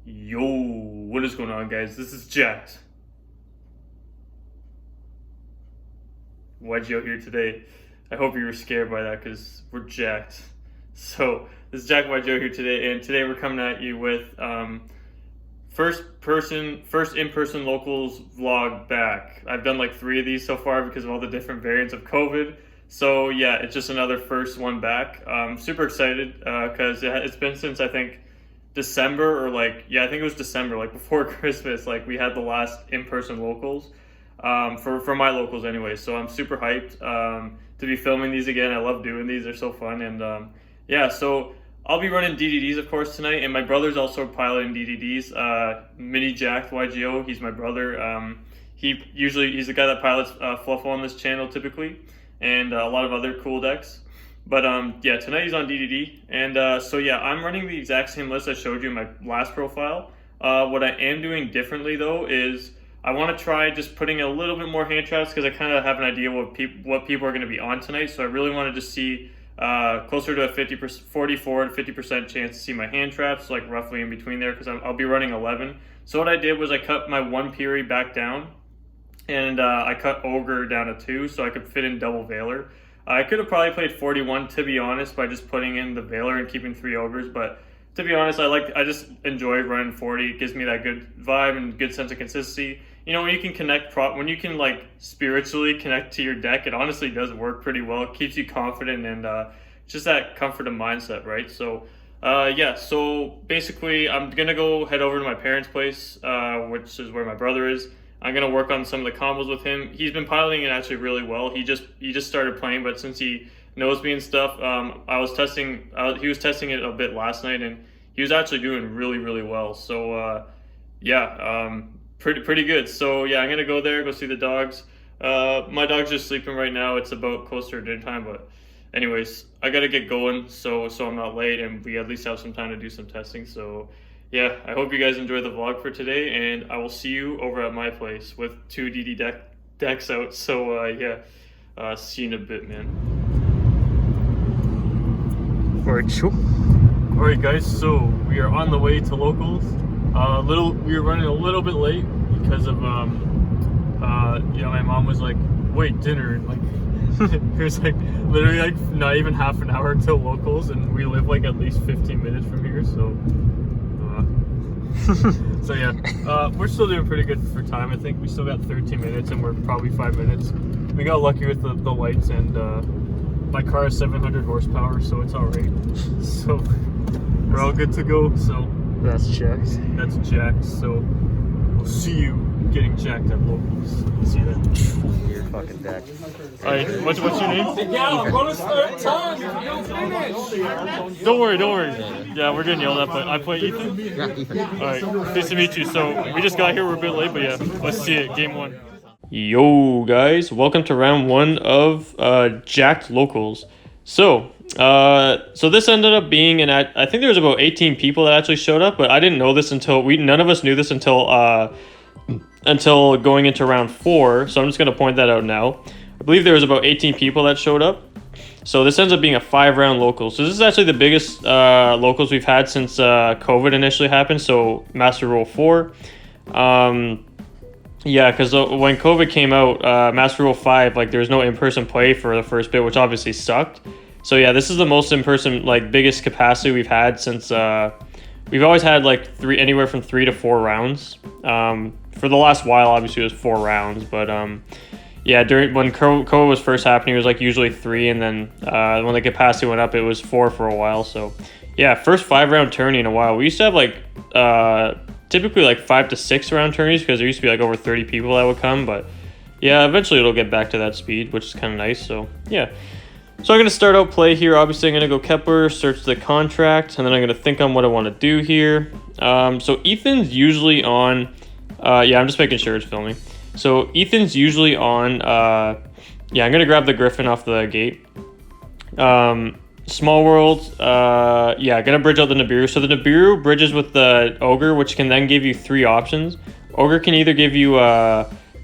Yo, what is going on, guys? This is Jax. YGO here today. I hope you were scared by that because we're jacked. So, this is Jack YGO here today, and today we're coming at you with first in-person locals vlog back. I've done like 3 of these so far because of all the different variants of COVID. So yeah, it's just another first one back. Super excited because it's been since I think December I think it was December, like before Christmas, like we had the last in-person locals for my locals anyway. So I'm super hyped to be filming these again. I love doing these, they're so fun. And yeah, so I'll be running DDDs of course tonight, and my brother's also piloting DDDs. Mini Jack YGO, he's my brother. He's the guy that pilots Fluffle on this channel typically, and a lot of other cool decks. But yeah, tonight he's on DDD, and so yeah, I'm running the exact same list I showed you in my last profile. What I am doing differently though is I want to try just putting a little bit more hand traps because I kind of have an idea what people are going to be on tonight. So I really want to just see closer to a 44 to 50% chance to see my hand traps, like roughly in between there, because I'll be running 11. So what I did was I cut my 1 Piri back down, and I cut Ogre down to 2 so I could fit in double Veiler. I could have probably played 41 to be honest by just putting in the Veiler and keeping 3 Ogres, but to be honest, I just enjoy running 40. It gives me that good vibe and good sense of consistency. You know, when you can when you can like spiritually connect to your deck, it honestly does work pretty well. It keeps you confident and just that comfort of mindset, right? So yeah, so basically I'm gonna go head over to my parents' place, which is where my brother is. I'm gonna work on some of the combos with him. He's been piloting it actually really well. He just started playing, but since he knows me and stuff, he was testing it a bit last night, and he was actually doing really well. So yeah, pretty good. So yeah, I'm gonna go there, go see the dogs. My dog's just sleeping right now. It's about closer to dinner time, but anyways, I gotta get going so I'm not late, and we at least have some time to do some testing. So yeah, I hope you guys enjoy the vlog for today, and I will see you over at my place with 2 DD decks out. So yeah, see you in a bit, man. Alright guys, so we are on the way to locals. We were running a little bit late because of you know, my mom was like, wait, dinner, and like it was like literally like not even half an hour until locals, and we live like at least 15 minutes from here, so so yeah, we're still doing pretty good for time. I think we still got 13 minutes and we're probably 5 minutes. We got lucky with the lights, and my car has 700 horsepower, so it's all right. So we're all good to go. So that's Jax. That's Jax. So we'll see you getting jacked at locals. See you then. Your fucking deck. Alright, what's your name? Yeah, I'm gonna start time if you don't finish. Don't worry. Yeah, we're getting yelled at, but I play Ethan. Yeah, Ethan. Alright, nice to meet you. So we just got here, we're a bit late, but yeah, let's see it. Game 1. Yo guys, welcome to round 1 of Jacked Locals. So this ended up being I think there was about 18 people that actually showed up, but I didn't know this until none of us knew this until going into round 4. So I'm just gonna point that out now. I believe there was about 18 people that showed up. So this ends up being a 5-round local. So this is actually the biggest locals we've had since COVID initially happened. So Master Rule 4. Yeah, because when COVID came out, Master Rule 5, like there was no in-person play for the first bit, which obviously sucked. So yeah, this is the most in-person, like biggest capacity we've had since we've always had like anywhere from 3 to 4 rounds. For the last while, obviously it was 4 rounds, but yeah, when COVID was first happening, it was like usually 3, and then when the capacity went up, it was 4 for a while. So yeah, first 5-round tourney in a while. We used to have like typically like 5 to 6 round tourneys because there used to be like over 30 people that would come, but yeah, eventually it'll get back to that speed, which is kind of nice. So yeah, so I'm going to start out play here. Obviously I'm going to go Kepler, search the contract, and then I'm going to think on what I want to do here. So Ethan's usually on yeah, I'm just making sure it's filming. So Ethan's usually on yeah, I'm going to grab the Griffin off the gate. Small World, yeah, gonna bridge out the Nibiru. So the Nibiru bridges with the Ogre, which can then give you 3 options. Ogre can either give you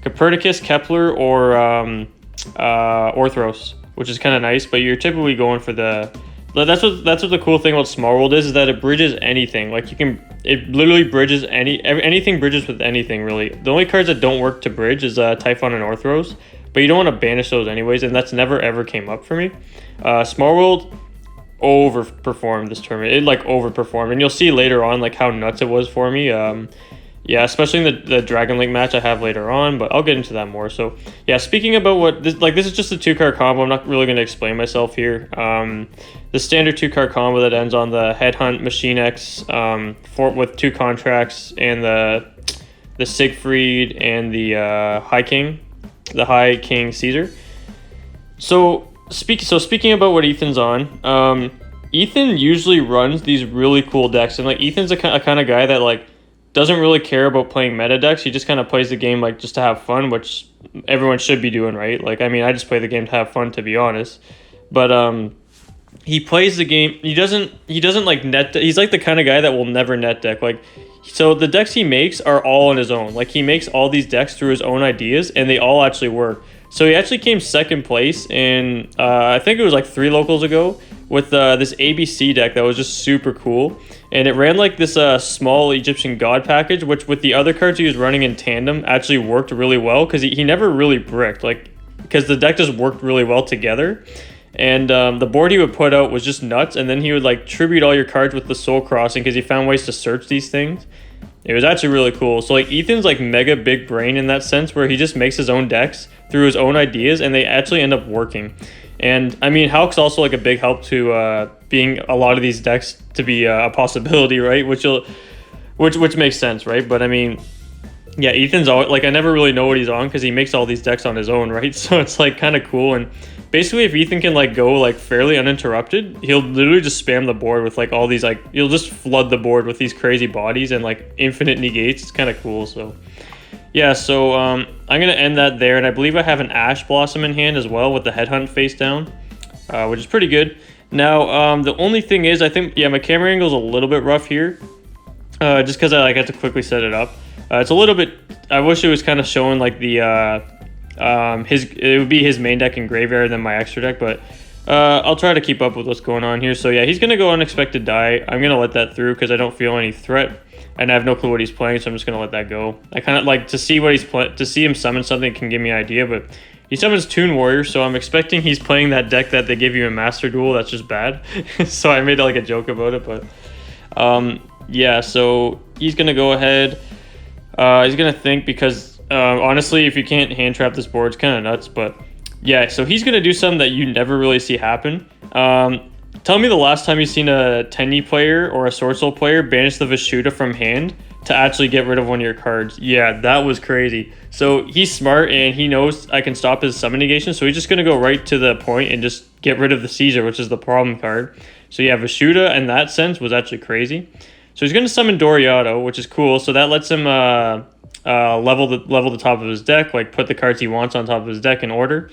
Copernicus, Kepler, or Orthros, which is kind of nice, but you're typically going for the that's what the cool thing about Small World is that it bridges anything. Like it literally bridges anything bridges with anything really. The only cards that don't work to bridge is Typhon and Orthros, but you don't want to banish those anyways, and that's never ever came up for me. Small World overperformed this tournament. It like overperformed, and you'll see later on like how nuts it was for me. Yeah, especially in the Dragon Link match I have later on, but I'll get into that more. So yeah, speaking about what this is just a 2-card combo. I'm not really going to explain myself here. The standard 2-card combo that ends on the Headhunt Machine X with 2 contracts and the Siegfried and the High King Caesar. So speaking about what Ethan's on, Ethan usually runs these really cool decks, and like Ethan's a kind of guy that like doesn't really care about playing meta decks. He just kind of plays the game like just to have fun, which everyone should be doing, right? Like, I mean, I just play the game to have fun, to be honest. But he plays the game. He doesn't like net. He's like the kind of guy that will never net deck. Like, so the decks he makes are all on his own. Like, he makes all these decks through his own ideas, and they all actually work. So he actually came second place in I think it was like 3 locals ago with this ABC deck that was just super cool. And it ran like this small Egyptian god package, which with the other cards he was running in tandem actually worked really well because he never really bricked, like, because the deck just worked really well together. And the board he would put out was just nuts, and then he would like tribute all your cards with the Soul Crossing because he found ways to search these things. It was actually really cool. So like Ethan's like mega big brain in that sense, where he just makes his own decks through his own ideas, and they actually end up working. And I mean, Hulk's also like a big help to being a lot of these decks to be a possibility, right? Which makes sense, right? But I mean, yeah, Ethan's always like, I never really know what he's on because he makes all these decks on his own, right? So it's like kind of cool. And basically, if Ethan can like go like fairly uninterrupted, he'll literally just spam the board with like all these like, he'll just flood the board with these crazy bodies and like infinite negates. It's kind of cool. So yeah, so I'm gonna end that there, and I believe I have an Ash Blossom in hand as well with the Headhunt face down, which is pretty good. Now the only thing is, I think, yeah, my camera angle is a little bit rough here, just because I like had to quickly set it up. It's a little bit. I wish it was kind of showing like the it would be his main deck in graveyard than my extra deck, but I'll try to keep up with what's going on here. So yeah, he's gonna go Unexpected Die. I'm gonna let that through because I don't feel any threat. And I have no clue what he's playing, so I'm just gonna let that go. I kind of like to see what he's to see him summon something can give me an idea, but he summons Toon Warrior, so I'm expecting he's playing that deck that they give you in Master Duel. That's just bad. So I made like a joke about it, but yeah. So he's gonna go ahead. He's gonna think because honestly, if you can't hand trap this board, it's kind of nuts. But yeah, so he's gonna do something that you never really see happen. Tell me the last time you've seen a Tenyi player or a Sword Soul player banish the Vishuddha from hand to actually get rid of one of your cards. Yeah, that was crazy. So he's smart and he knows I can stop his summon negation, so he's just going to go right to the point and just get rid of the Caesar, which is the problem card. So yeah, Vishuddha in that sense was actually crazy. So he's going to summon Doriato, which is cool. So that lets him level the top of his deck, like put the cards he wants on top of his deck in order.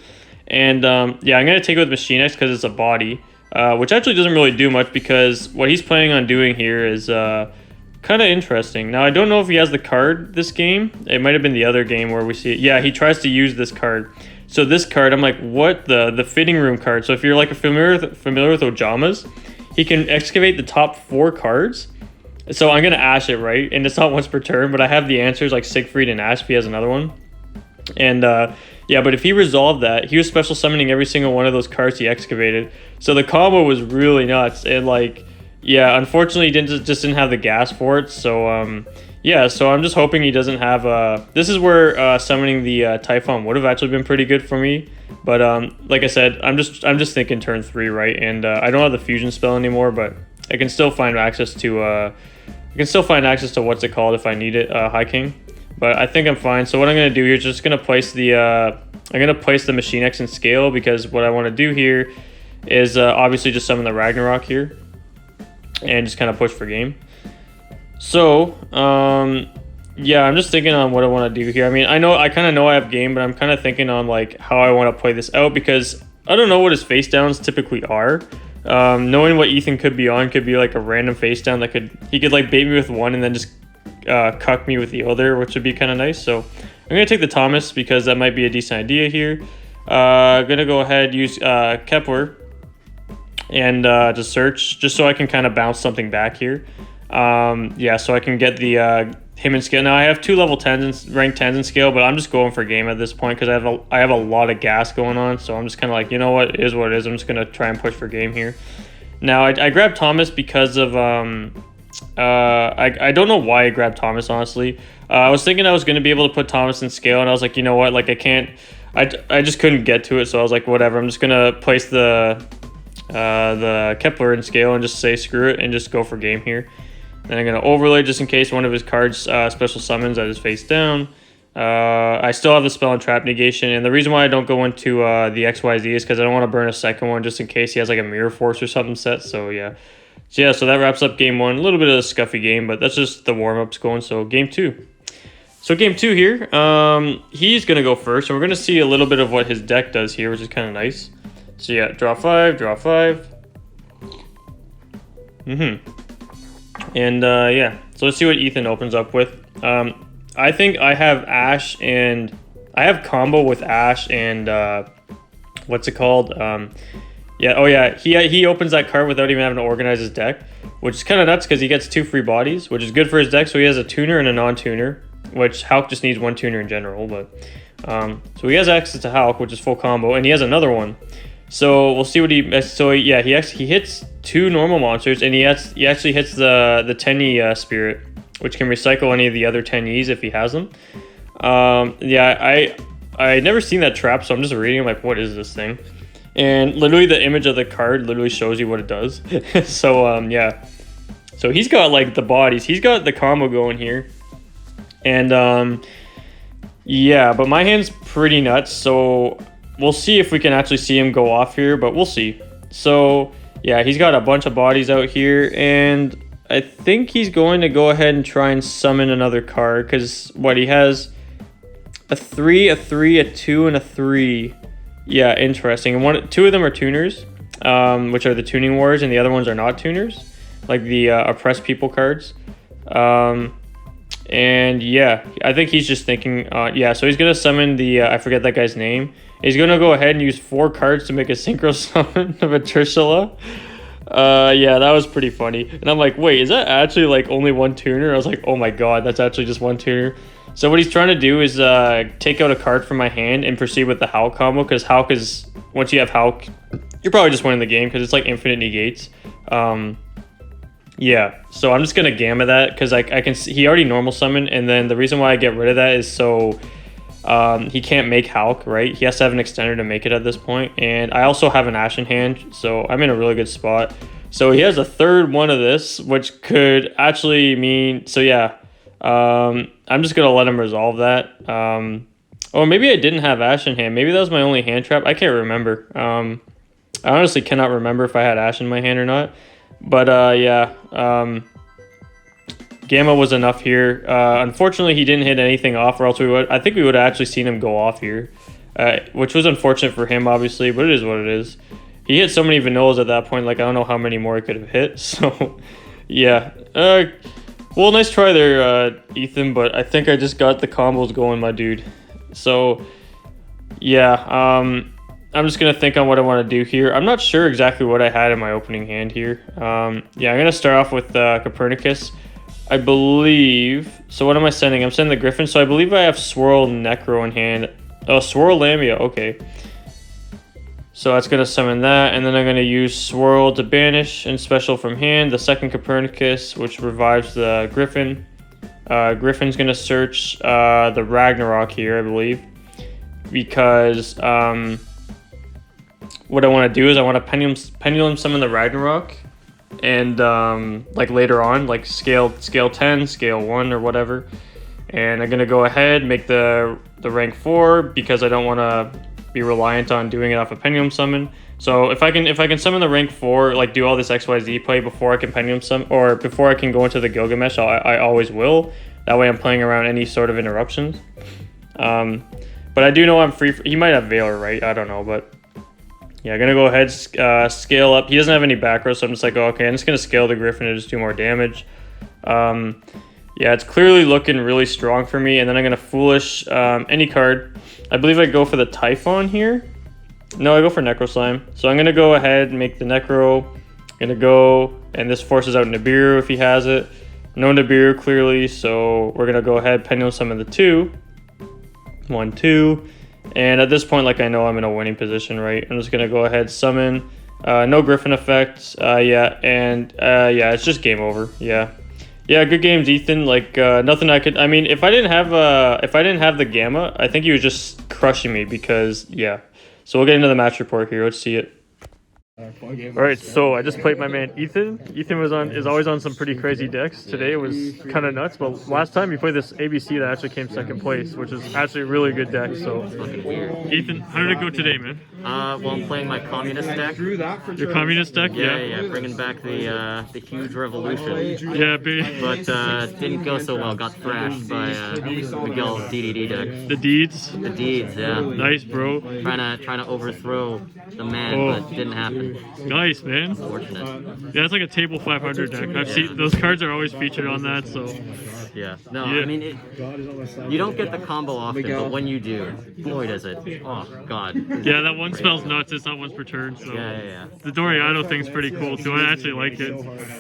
And yeah, I'm going to take it with Machine X because it's a body. Which actually doesn't really do much because what he's planning on doing here is kind of interesting. Now, I don't know if he has the card this game. It might have been the other game where we see it. Yeah, he tries to use this card. So this card, I'm like, what? The Fitting Room card. So if you're like familiar with Ojamas, he can excavate the top 4 cards. So I'm going to Ash it, right? And it's not once per turn, but I have the answers like Siegfried and Ash if he has another one. And yeah, but if he resolved that, he was special summoning every single one of those cards he excavated. So the combo was really nuts. And like, yeah, unfortunately, he just didn't have the gas for it. So yeah, so I'm just hoping he doesn't have. This is where summoning the Typhon would have actually been pretty good for me. But like I said, I'm just thinking turn 3, right? And I don't have the fusion spell anymore, but I can still find access to what's it called if I need it, High King. But I think I'm fine. So what I'm going to do here is just going to place the Machine X in scale because what I want to do here is obviously just summon the Ragnarok here and just kind of push for game. So yeah, I'm just thinking on what I want to do here. I mean, I kind of know I have game, but I'm kind of thinking on like how I want to play this out because I don't know what his face downs typically are. Knowing what Ethan could be on could be like a random face down that he could like bait me with one and then just cuck me with the other, which would be kind of nice. So I'm gonna take the Thomas because that might be a decent idea here. Gonna go ahead use Kepler. and to search, just so I can kind of bounce something back here. Yeah, so I can get the him in scale. Now I have 2 level 10s and rank 10s in scale, but I'm just going for game at this point because I have a lot of gas going on. So I'm just kind of like, you know what, it is what it is. I'm just gonna try and push for game here. Now I grabbed Thomas because of I don't know why I grabbed Thomas, honestly. I was thinking I was gonna be able to put Thomas in scale, and I was like, you know what, like I can't. I just couldn't get to it, so I was like, whatever. I'm just gonna place the Kepler in scale and just say screw it and just go for game here. Then I'm going to overlay just in case one of his cards special summons at his face down. I still have the spell and trap negation, and the reason why I don't go into the XYZ is because I don't want to burn a second one just in case he has like a mirror force or something set. So yeah. So that wraps up game 1. A little bit of a scuffy game, but that's just the warm-ups going. So game 2. So game 2 here, he's going to go first, and we're going to see a little bit of what his deck does here, which is kind of nice. So yeah, draw 5, draw 5. And yeah, so let's see what Ethan opens up with. I think I have Ash and I have combo with Ash and what's it called? Yeah, oh yeah, he opens that card without even having to organize his deck, which is kind of nuts because he gets 2 free bodies, which is good for his deck. So he has a tuner and a non-tuner, which Hulk just needs 1 tuner in general. But so he has access to Hulk, which is full combo, and he has another one. So we'll see what he. So yeah, he hits 2 normal monsters, and he actually hits the Tenyi spirit, which can recycle any of the other Tenyis if he has them. Yeah, I never seen that trap, so I'm just reading. I'm like, what is this thing? And literally the image of the card literally shows you what it does. So yeah, so he's got like the bodies. He's got the combo going here, and yeah, but my hand's pretty nuts. So we'll see if we can actually see him go off here, but we'll see. So yeah, he's got a bunch of bodies out here, and I think he's going to go ahead and try and summon another card, because what he has, a 3, a 3, a 2, and a 3. Yeah, interesting. And 2 of them are tuners, which are the Tuning Wars, and the other ones are not tuners, like the Oppressed People cards. And yeah, I think he's just thinking, yeah, so he's going to summon the, I forget that guy's name. He's going to go ahead and use 4 cards to make a synchro summon of a Trishula. Yeah, that was pretty funny. And I'm like, wait, is that actually like only 1 tuner? I was like, oh my god, that's actually just 1 tuner. So what he's trying to do is take out a card from my hand and proceed with the Hulk combo, because Hulk is, once you have Hulk, you're probably just winning the game because it's like infinite negates. Yeah, so I'm just going to Gamma that because I can see he already normal summon, and then the reason why I get rid of that is so he can't make Hulk, right? He has to have an extender to make it at this point, and I also have an Ash in hand, so I'm in a really good spot. So he has a 3rd one of this, which could actually mean, so yeah, I'm just going to let him resolve that. Oh, maybe I didn't have Ash in hand. Maybe that was my only hand trap. I can't remember. I honestly cannot remember if I had Ash in my hand or not. But yeah, Gamma was enough here. Unfortunately, he didn't hit anything off, or else I think we would have actually seen him go off here, which was unfortunate for him, obviously, but it is what it is. He hit so many vanillas at that point, like I don't know how many more he could have hit. So yeah, well, nice try there, Ethan, but I think I just got the combos going, my dude. So yeah, I'm just going to think on what I want to do here. I'm not sure exactly what I had in my opening hand here. Yeah, I'm going to start off with Copernicus. I believe... So what am I sending? I'm sending the Griffin. So I believe I have Swirl Necro in hand. Oh, Swirl Lamia. Okay. So that's going to summon that. And then I'm going to use Swirl to banish and special from hand. The second Copernicus, which revives the Griffin. Griffin's going to search the Ragnarok here, I believe. Because... what I want to do is I want to pendulum summon the Ragnarok, and like later on, like scale 10, scale 1 or whatever. And I'm gonna go ahead make the rank 4 because I don't want to be reliant on doing it off a pendulum summon. So if I can summon the rank 4, like do all this XYZ play before I can pendulum summon, or before I can go into the Gilgamesh, I always will. That way I'm playing around any sort of interruptions. But I do know I'm free. He might have Valor, right? I don't know, but. Yeah, I'm going to go ahead, scale up. He doesn't have any back row, so I'm just like, oh, okay, I'm just going to scale the Griffin to just do more damage. Yeah, it's clearly looking really strong for me. And then I'm going to Foolish any card. I believe I go for the Typhon here. No, I go for Necro Slime. So I'm going to go ahead and make the Necro. Going to go, and this forces out Nibiru if he has it. No Nibiru, clearly, so we're going to go ahead, Pendulum Summon the 2. 1, 2. And at this point, like, I know I'm in a winning position, right? I'm just going to go ahead, summon. No Griffin effects. Yeah, it's just game over. Yeah. Yeah, good games, Ethan. Like, nothing I could... I mean, if I didn't have the Gamma, I think he was just crushing me because, yeah. So we'll get into the match report here. Let's see it. All right, so I just played my man Ethan. Ethan is always on some pretty crazy decks. Today it was kind of nuts, but last time he played this ABC that actually came second place, which is actually a really good deck. So, Ethan, how did it go today, man? Well, I'm playing my communist deck. Your communist deck, Yeah, bringing back the huge revolution. Yeah, baby. But didn't go so well. Got thrashed by Miguel's DDD deck. The deeds. The deeds, yeah. Nice, bro. Trying to overthrow the man, but didn't happen. Nice, man. Unfortunate. Yeah, it's like a table 500 deck. I've seen those cards are always featured on that, so. Yeah. No, I mean, you don't get the combo often, but when you do, boy, does it. Oh, God. Yeah, that one spell's nuts. It's not once per turn, so. Yeah. The Doriano thing's pretty cool, too. I actually like it.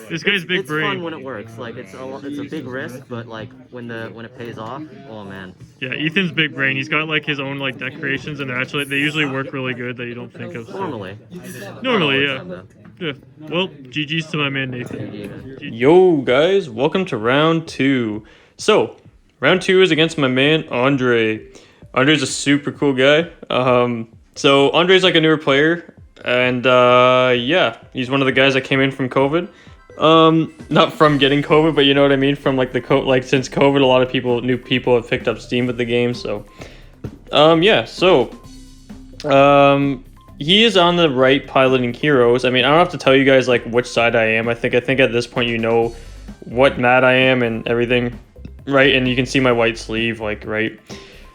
This guy's big brain. It's fun when it works. Like, it's a big risk, but, like, when it pays off, oh, man. Yeah, Ethan's big brain. He's got, like, his own, like, deck creations, and they usually work really good that you don't think of. So. Normally, yeah. Yeah. Well, GG's to my man Nathan. Yo, guys, welcome to round 2. So, round 2 is against my man Andre. Andre's a super cool guy. So Andre's like a newer player, and yeah, he's one of the guys that came in from COVID. Not from getting COVID, but you know what I mean. From like since COVID, a lot of new people have picked up steam with the game. So, yeah. So, he is on the right piloting heroes. I mean, I don't have to tell you guys like which side I am. I think at this point you know what mat I am and everything, right? And you can see my white sleeve, like, right?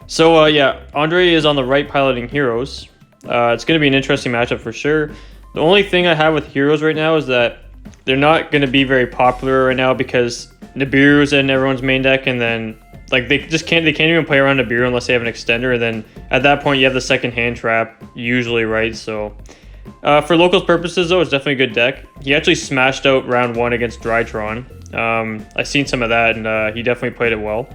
So, yeah, Andre is on the right piloting heroes. It's going to be an interesting matchup for sure. The only thing I have with heroes right now is that they're not going to be very popular right now because Nibiru's in everyone's main deck, and then like they can't even play around Nibiru unless they have an extender, and then at that point you have the second hand trap usually, right? So for locals purposes though, it's definitely a good deck. He actually smashed out round 1 against Drytron. I've seen some of that, and he definitely played it well.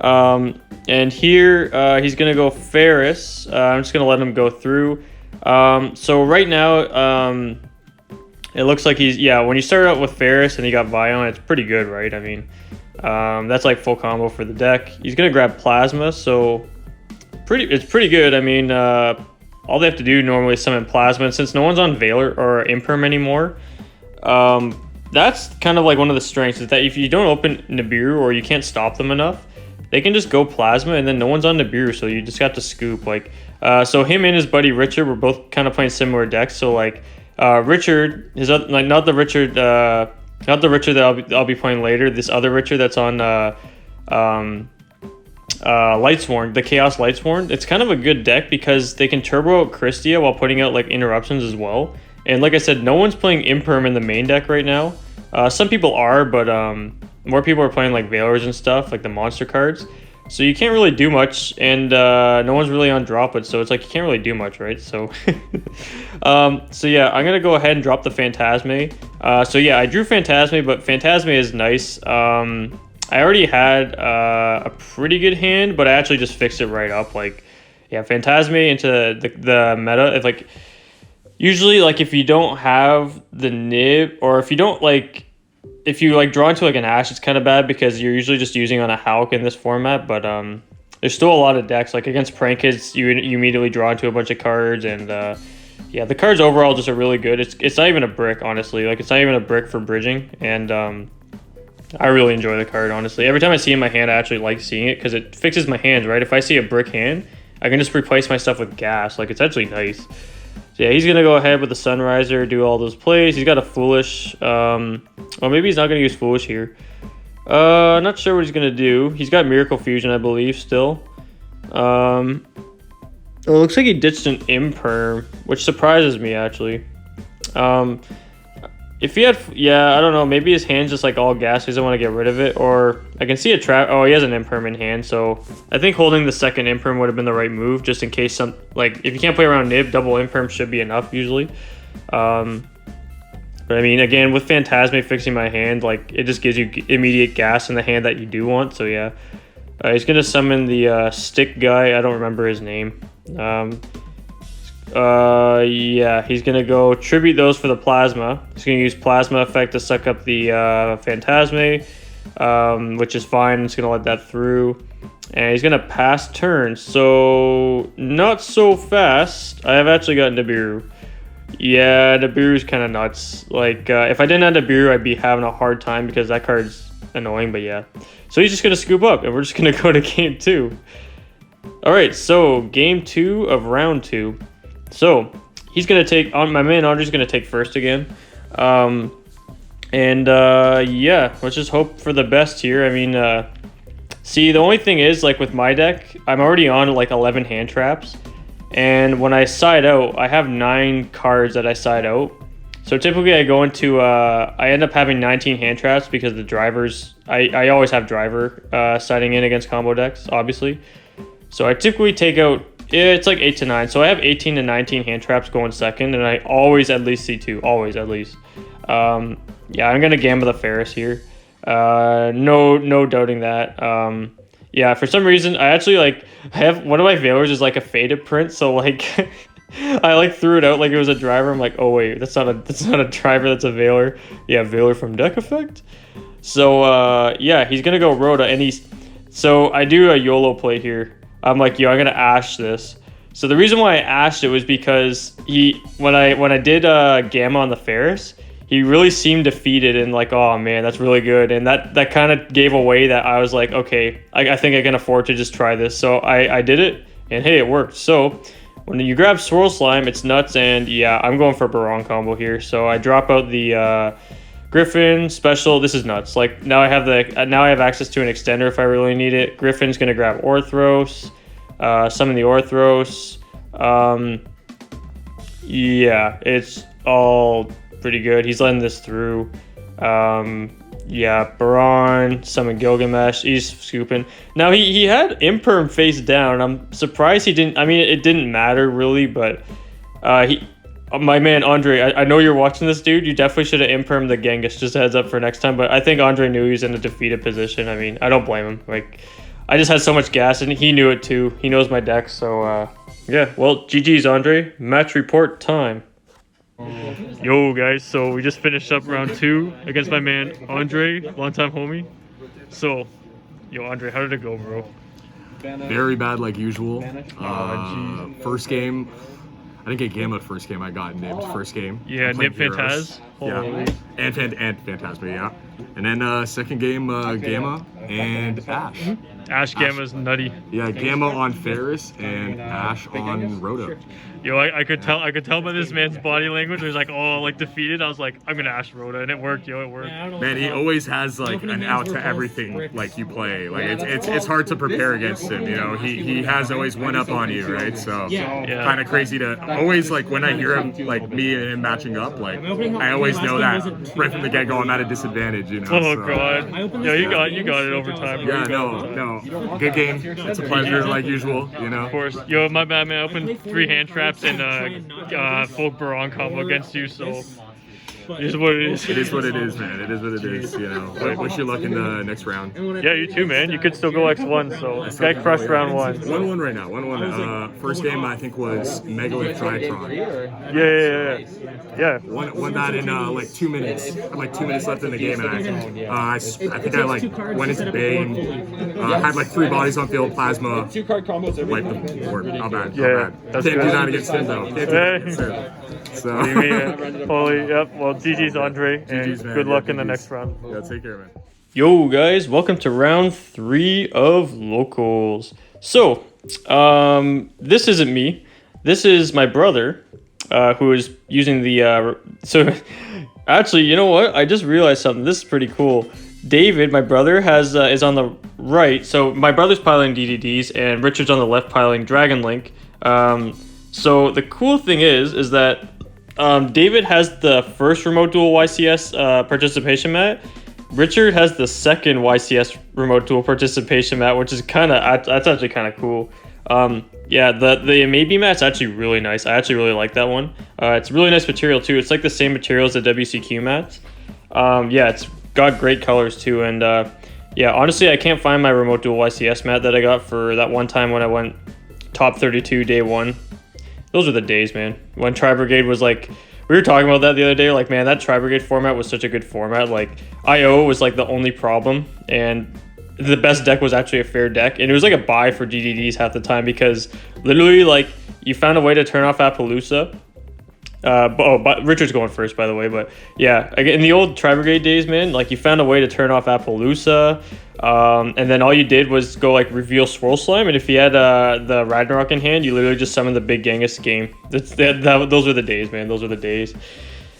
And here he's gonna go Ferris. I'm just gonna let him go through. So right now it looks like when you start out with Ferris and you got Vion, it's pretty good, right? I mean, that's like full combo for the deck. He's gonna grab Plasma, so it's pretty good. I mean, all they have to do normally is summon Plasma, and since no one's on Valor or Imperm anymore, that's kind of like one of the strengths, is that if you don't open Nibiru or you can't stop them enough, they can just go Plasma, and then no one's on Nibiru, so you just got to scoop. Like, so him and his buddy Richard were both kind of playing similar decks. So like, Richard, not the Richard that I'll be playing later. This other Richard that's on Lightsworn, the Chaos Lightsworn. It's kind of a good deck because they can turbo out Christia while putting out like interruptions as well. And like I said, no one's playing Imperm in the main deck right now. Some people are, but more people are playing like Valors and stuff, like the monster cards. So you can't really do much, and no one's really on Drop It, so it's like you can't really do much, right? So, so yeah, I'm gonna go ahead and drop the Phantasme. So yeah, I drew Phantasme, but Phantasme is nice. I already had a pretty good hand, but I actually just fixed it right up. Like, yeah, Phantasme into the meta. If like, usually like if you don't have the nib, or if you don't like. If you like draw into like an Ash, it's kind of bad because you're usually just using on a Hulk in this format. But there's still a lot of decks. Like against Prank Kids, you immediately draw into a bunch of cards, and yeah, the cards overall just are really good. It's not even a brick, honestly. Like it's not even a brick for bridging, and I really enjoy the card, honestly. Every time I see it in my hand, I actually like seeing it because it fixes my hands, right? If I see a brick hand, I can just replace my stuff with gas. Like it's actually nice. So yeah, he's going to go ahead with the Sunriser, do all those plays. He's got a Foolish. Well, maybe he's not going to use Foolish here. Not sure what he's going to do. He's got Miracle Fusion, I believe, still. It looks like he ditched an Imperm, which surprises me, actually. if he had, yeah, I don't know. Maybe his hand's just like all gas. He doesn't want to get rid of it. Or I can see a trap. Oh, he has an imperm in hand. So I think holding the second imperm would have been the right move, just in case some, like, if you can't play around Nib, double imperm should be enough usually. But I mean, again, with Phantasme fixing my hand, like, it just gives you immediate gas in the hand that you do want. So yeah, he's gonna summon the stick guy. I don't remember his name. Yeah, he's gonna go tribute those for the plasma. He's gonna use plasma effect to suck up the Phantasme, which is fine. It's gonna let that through, and he's gonna pass turn. So not so fast. I have actually got Nibiru. Yeah, Nibiru's kind of nuts. Like, if I didn't have Nibiru, I'd be having a hard time because that card's annoying. But yeah, so he's just gonna scoop up, and we're just gonna go to game 2. All right, so game 2 of round 2. So he's gonna take on my man. Andre's gonna take first again, yeah. Let's just hope for the best here. I mean, see, the only thing is, like, with my deck, I'm already on like 11 hand traps, and when I side out, I have 9 cards that I side out. So typically, I go into I end up having 19 hand traps because the drivers. I always have driver siding in against combo decks, obviously. So I typically take out. It's like 8 to 9, so I have 18 to 19 hand traps going second, and I always at least see 2, always at least. Yeah, I'm gonna gamble the Ferris here. No doubting that. Yeah, for some reason I actually I have one of my Veilers is like a faded print, so like I like threw it out like it was a driver. I'm like, oh wait, that's not a driver, that's a Veiler. Yeah, Veiler from deck effect. So yeah, he's gonna go Rhoda, and so I do a YOLO play here. I'm like, yo, I'm gonna ash this. So the reason why I ashed it was because when I did Gamma on the Ferris, he really seemed defeated and like, oh man, that's really good. And that kind of gave away that I was like, okay, I think I can afford to just try this. So I did it, and hey, it worked. So when you grab Swirl Slime, it's nuts, and yeah, I'm going for Baron combo here. So I drop out the Griffin special. This is nuts. Like, now I have access to an extender if I really need it. Griffin's gonna grab Orthros, summon the Orthros. Yeah, it's all pretty good. He's letting this through. Yeah, Baron, summon Gilgamesh. He's scooping. Now he had Imperm face down. I'm surprised he didn't. I mean, it didn't matter really, but my man Andre, I know you're watching this, dude. You definitely should have impermed the Genghis. Just a heads up for next time. But I think Andre knew he was in a defeated position. I mean, I don't blame him. Like, I just had so much gas, and he knew it too. He knows my deck, so yeah. Well, GG's, Andre. Match report time. Yo, guys. So we just finished up round 2 against my man Andre, longtime homie. So, yo, Andre, how did it go, bro? Very bad, like usual. First game. I didn't get Gamma first game. I got Nib first game. Yeah, Nib Phantaz. Yeah, and Phantasma, yeah. And then second game, Gamma and Ash. Ash Gamma's nutty. Yeah, Gamma on Ferris and Ash on Rhoda. Yo, I could tell by this man's body language. He was like, oh, like defeated. I was like, I'm gonna Ash Rhoda, and it worked. Yo, it worked. Man, he always has like an out to everything like you play. Like it's hard to prepare against him. You know, he has always one up on you, right? So kind of crazy to always like when I hear him like me and him matching up. Like I always know that right from the get go I'm at a disadvantage. You know. Oh so. God. Yo, you got it over time. Yeah, no. Good game. It's a pleasure, like usual. You know. Of course. Yo, my bad, man. I opened 3 hand traps and full Baron combo against you, so it is what it is. It is what it is, man. It is what it is, you know. But wish you luck in the next round. Yeah, you too, man. You could still go X1, so this guy crushed round 1. 1-1 right now. 1-1. First game, I think, was Megalith Tritron. Yeah. Won that in like 2 minutes. Like 2 minutes left in the game, and I think I like went into Bay and had like 3 bodies on field, plasma, wiped the board. Not bad. Can't do that against him, though. Can't do that against him. So. Holy, yep. Well, GG's, Andre, and good luck in the next round. Yeah, take care, man. Yo, guys, welcome to round 3 of Locals. So, this isn't me. This is my brother, who is using the, so, actually, you know what? I just realized something. This is pretty cool. David, my brother, is on the right. So, my brother's piloting DDDs, and Richard's on the left piloting Dragon Link. So, the cool thing is that David has the first remote duel YCS participation mat. Richard has the second YCS remote duel participation mat, which is that's actually kind of cool. Yeah, the maybe mat's actually really nice. I actually really like that one. It's really nice material too. It's like the same material as the WCQ mats. Yeah, it's got great colors too, and yeah, honestly, I can't find my remote duel YCS mat that I got for that one time when I went top 32 day 1. Those are the days, man. When Tri Brigade was like, we were talking about that the other day. Like, man, that Tri Brigade format was such a good format. Like, IO was like the only problem, and the best deck was actually a fair deck, and it was like a buy for DDDs half the time because literally, like, you found a way to turn off Appaloosa. But Richard's going first, by the way. But yeah, in the old Tri Brigade days, man, like, you found a way to turn off Appaloosa, and then all you did was go like reveal Swirl Slime, and if you had the Ragnarok in hand, you literally just summoned the big Genghis game. Those were the days, man. Those were the days.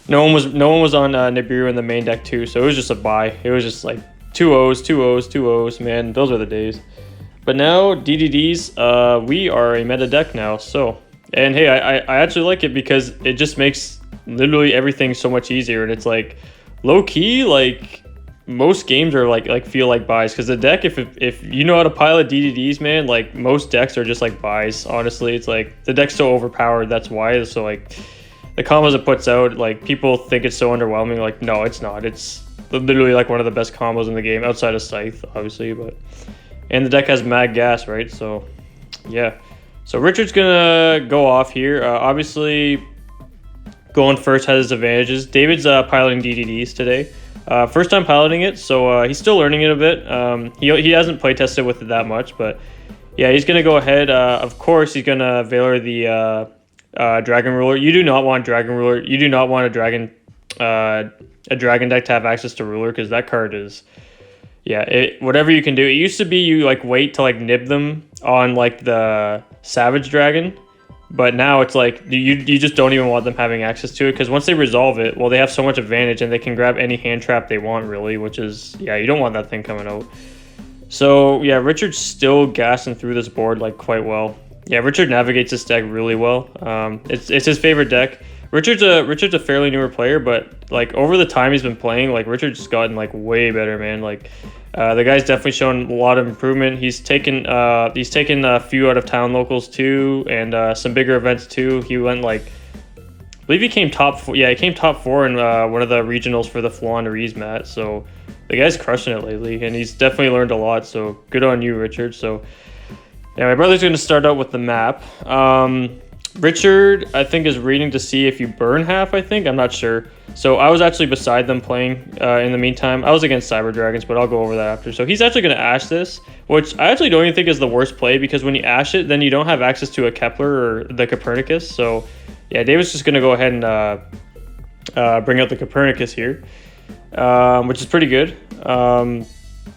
No one was on Nibiru in the main deck too, so it was just a buy. It was just like 2 O's, 2 O's, 2 O's, man. Those were the days. But now DDDs, we are a meta deck now, so. And hey, I actually like it because it just makes literally everything so much easier, and it's like low key, like most games are like feel like buys because the deck, if you know how to pilot DDDs, man, like most decks are just like buys. Honestly, it's like the deck's so overpowered. That's why. So like the combos it puts out, like people think it's so underwhelming. Like no, it's not. It's literally like one of the best combos in the game outside of Scythe, obviously. But and the deck has mad gas, right? So yeah. So Richard's gonna go off here. Obviously, going first has its advantages. David's piloting DDDs today. First time piloting it, so he's still learning it a bit. He hasn't play tested with it that much, but yeah, he's gonna go ahead. Of course, he's gonna Valor the Dragon Ruler. You do not want Dragon Ruler. You do not want a dragon deck to have access to Ruler because that card is. Yeah, whatever you can do. It used to be you like wait to like nib them on like the Savage Dragon, but now it's like you just don't even want them having access to it because once they resolve it, well, they have so much advantage and they can grab any hand trap they want really, which is, yeah, you don't want that thing coming out. So yeah, Richard's still gassing through this board like quite well. Yeah, Richard navigates this deck really well. It's his favorite deck. Richard's a fairly newer player, but like over the time he's been playing, like Richard's gotten like way better, man. Like the guy's definitely shown a lot of improvement. He's taken a few out of town locals too, and some bigger events too. He went like, I believe he came top 4. Yeah, he came top 4 in one of the regionals for the Flan Rees mat. So the guy's crushing it lately, and he's definitely learned a lot. So good on you, Richard. So yeah, my brother's going to start out with the map. Richard, I think, is reading to see if you burn half, I think. I'm not sure. So I was actually beside them playing in the meantime. I was against Cyber Dragons, but I'll go over that after. So he's actually going to Ash this, which I actually don't even think is the worst play because when you Ash it, then you don't have access to a Kepler or the Copernicus. So yeah, David's just going to go ahead and bring out the Copernicus here, which is pretty good.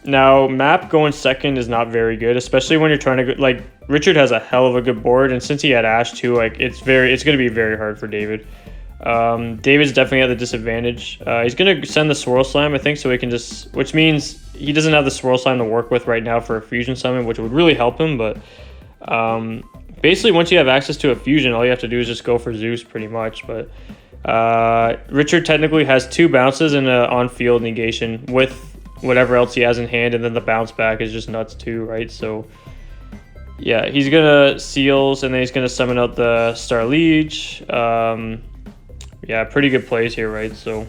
Now, map going second is not very good, especially when you're trying to go, like, Richard has a hell of a good board, and since he had Ash too, like, it's going to be very hard for David. David's definitely at the disadvantage. He's going to send the Swirl Slime, I think, so he can just, which means he doesn't have the Swirl Slime to work with right now for a Fusion Summon, which would really help him, but basically once you have access to a Fusion, all you have to do is just go for Zeus pretty much, but Richard technically has 2 bounces and an on-field negation with whatever else he has in hand, and then the bounce back is just nuts too, right? So yeah, he's gonna Seals, and then he's gonna summon out the Star Liege. Yeah, pretty good plays here, right? So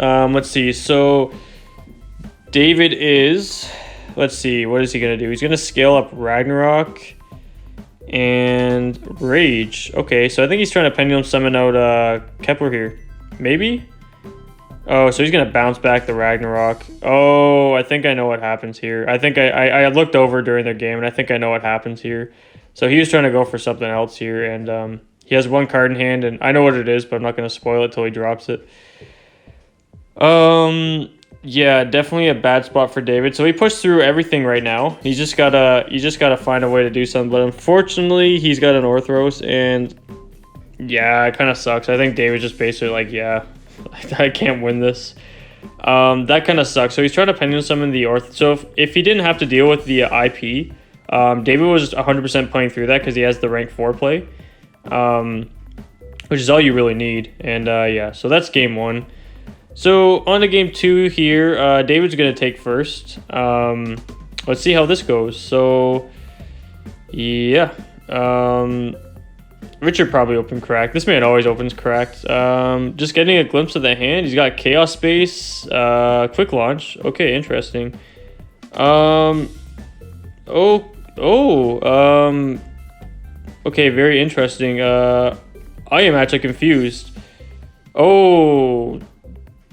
let's see. So David is, let's see, what is he gonna do? He's gonna scale up Ragnarok and Rage. Okay, so I think he's trying to Pendulum summon out Kepler here. Maybe? Oh, so he's going to bounce back the Ragnarok. Oh, I think I know what happens here. I think I looked over during their game, and I think I know what happens here. So he was trying to go for something else here, and he has 1 card in hand, and I know what it is, but I'm not going to spoil it till he drops it. Yeah, definitely a bad spot for David. So he pushed through everything right now. You just gotta find a way to do something. But unfortunately, he's got an Orthros, and yeah, it kind of sucks. I think David's just basically like, yeah, I can't win this. That kind of sucks. So he's trying to Pendulum summon the Orth. So if he didn't have to deal with the IP, David was 100% playing through that because he has the rank 4 play. which is all you really need. And yeah, so that's game 1. So on to game 2 here. David's gonna take first. Let's see how this goes. So yeah, Richard probably opened cracked. This man always opens cracked. Just getting a glimpse of the hand. He's got Chaos Space, quick launch. Okay, interesting. Okay, very interesting. I am actually confused. Oh,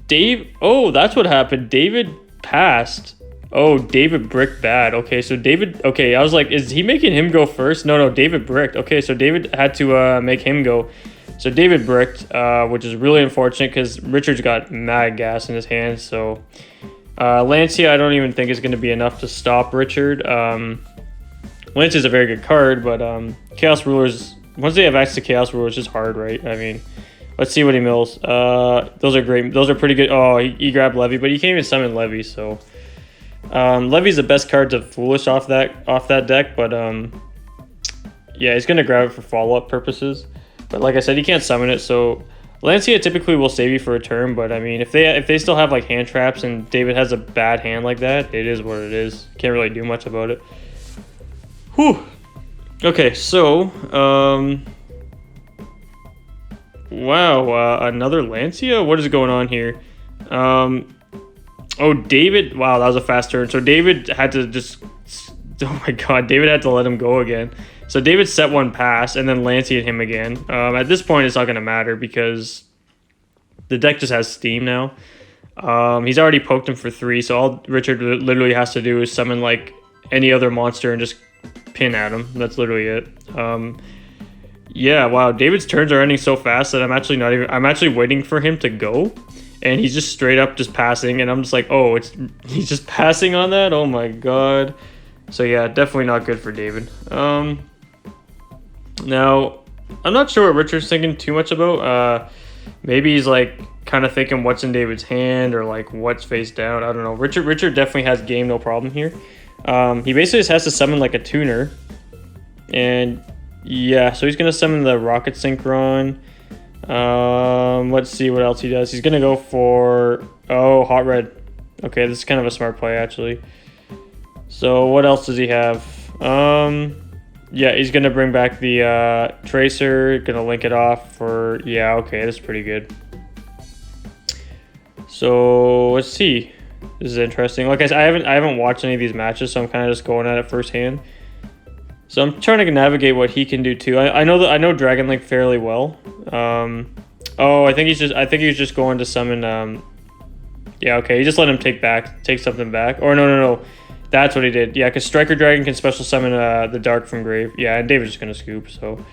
that's what happened. David passed. Oh, David bricked bad. Okay, so David... Okay, I was like, is he making him go first? No, David bricked. Okay, so David had to make him go. So David bricked, which is really unfortunate because Richard's got mad gas in his hands. So Lancia, I don't even think is going to be enough to stop Richard. Lancia's a very good card, but Chaos Rulers... Once they have access to Chaos Rulers, it's just hard, right? I mean... Let's see what he mills. Those are great. Those are pretty good. Oh, he grabbed Levy, but he can't even summon Levy, so... Levy's the best card to Foolish off that deck, but yeah, he's gonna grab it for follow-up purposes. But like I said, he can't summon it, so Lancia typically will save you for a turn. But I mean, if they still have like hand traps and David has a bad hand like that, it is what it is. Can't really do much about it. Whew. Okay, so wow, another Lancia. What is going on here? Oh, David. Wow, that was a fast turn. So David had to just... Oh my god, David had to let him go again. So David set one pass and then Lancia'd him again. At this point, it's not going to matter because the deck just has steam now. He's already poked him for 3, so all Richard literally has to do is summon like any other monster and just pin at him. That's literally it. Yeah, wow, David's turns are ending so fast that I'm actually waiting for him to go. And he's just straight up just passing, and I'm just like, oh, he's just passing on that? Oh my god. So yeah, definitely not good for David. Now, I'm not sure what Richard's thinking too much about. Maybe he's like kind of thinking what's in David's hand or like what's face down. I don't know. Richard definitely has game no problem here. He basically just has to summon like a tuner. And yeah, so he's going to summon the Rocket Synchron. Let's see what else he does. He's gonna go for Hot Red. Okay, this is kind of a smart play actually. So what else does he have? Yeah, he's gonna bring back the Tracer, gonna link it off for... Yeah, okay, this is pretty good. So let's see. This is interesting. Like I said, I haven't watched any of these matches, so I'm kind of just going at it firsthand. So I'm trying to navigate what he can do too. I know Dragon Link fairly well. Oh, I think he's just going to summon. Yeah, okay. He just let him take something back. Or no. That's what he did. Yeah, because Striker Dragon can special summon the Dark from Grave. Yeah, and David's just gonna scoop. So,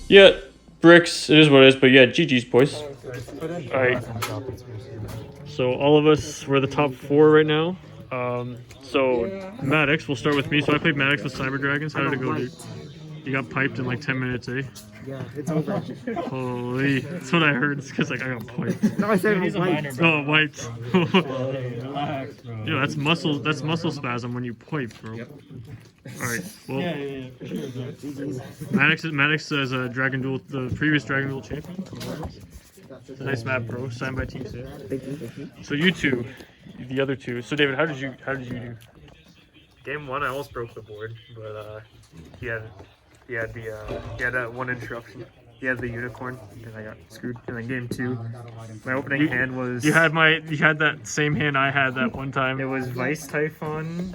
yeah, bricks. It is what it is. But yeah, GG's boys. All right. So all of us, we're the top 4 right now. So Maddox, we'll start with me. So I played Maddox with Cyber Dragons. How did it go, dude? You got piped in like 10 minutes, eh? Yeah, it's over. Holy, that's what I heard. It's because like I got piped. No, I said it was wiped. Oh, wiped. Yeah, that's muscle spasm when you pipe, bro. Yep. All right. Well, Maddox is a Dragon Duel, the previous Dragon Duel champion. It's a nice map, bro. Signed by Team Six. Thank you. So you two, the other two. So David, how did you do? Game 1, I almost broke the board, but he had that one interruption. He had the unicorn, and I got screwed. And then game 2, my opening hand was... You had that same hand I had that one time. It was Vice Typhon,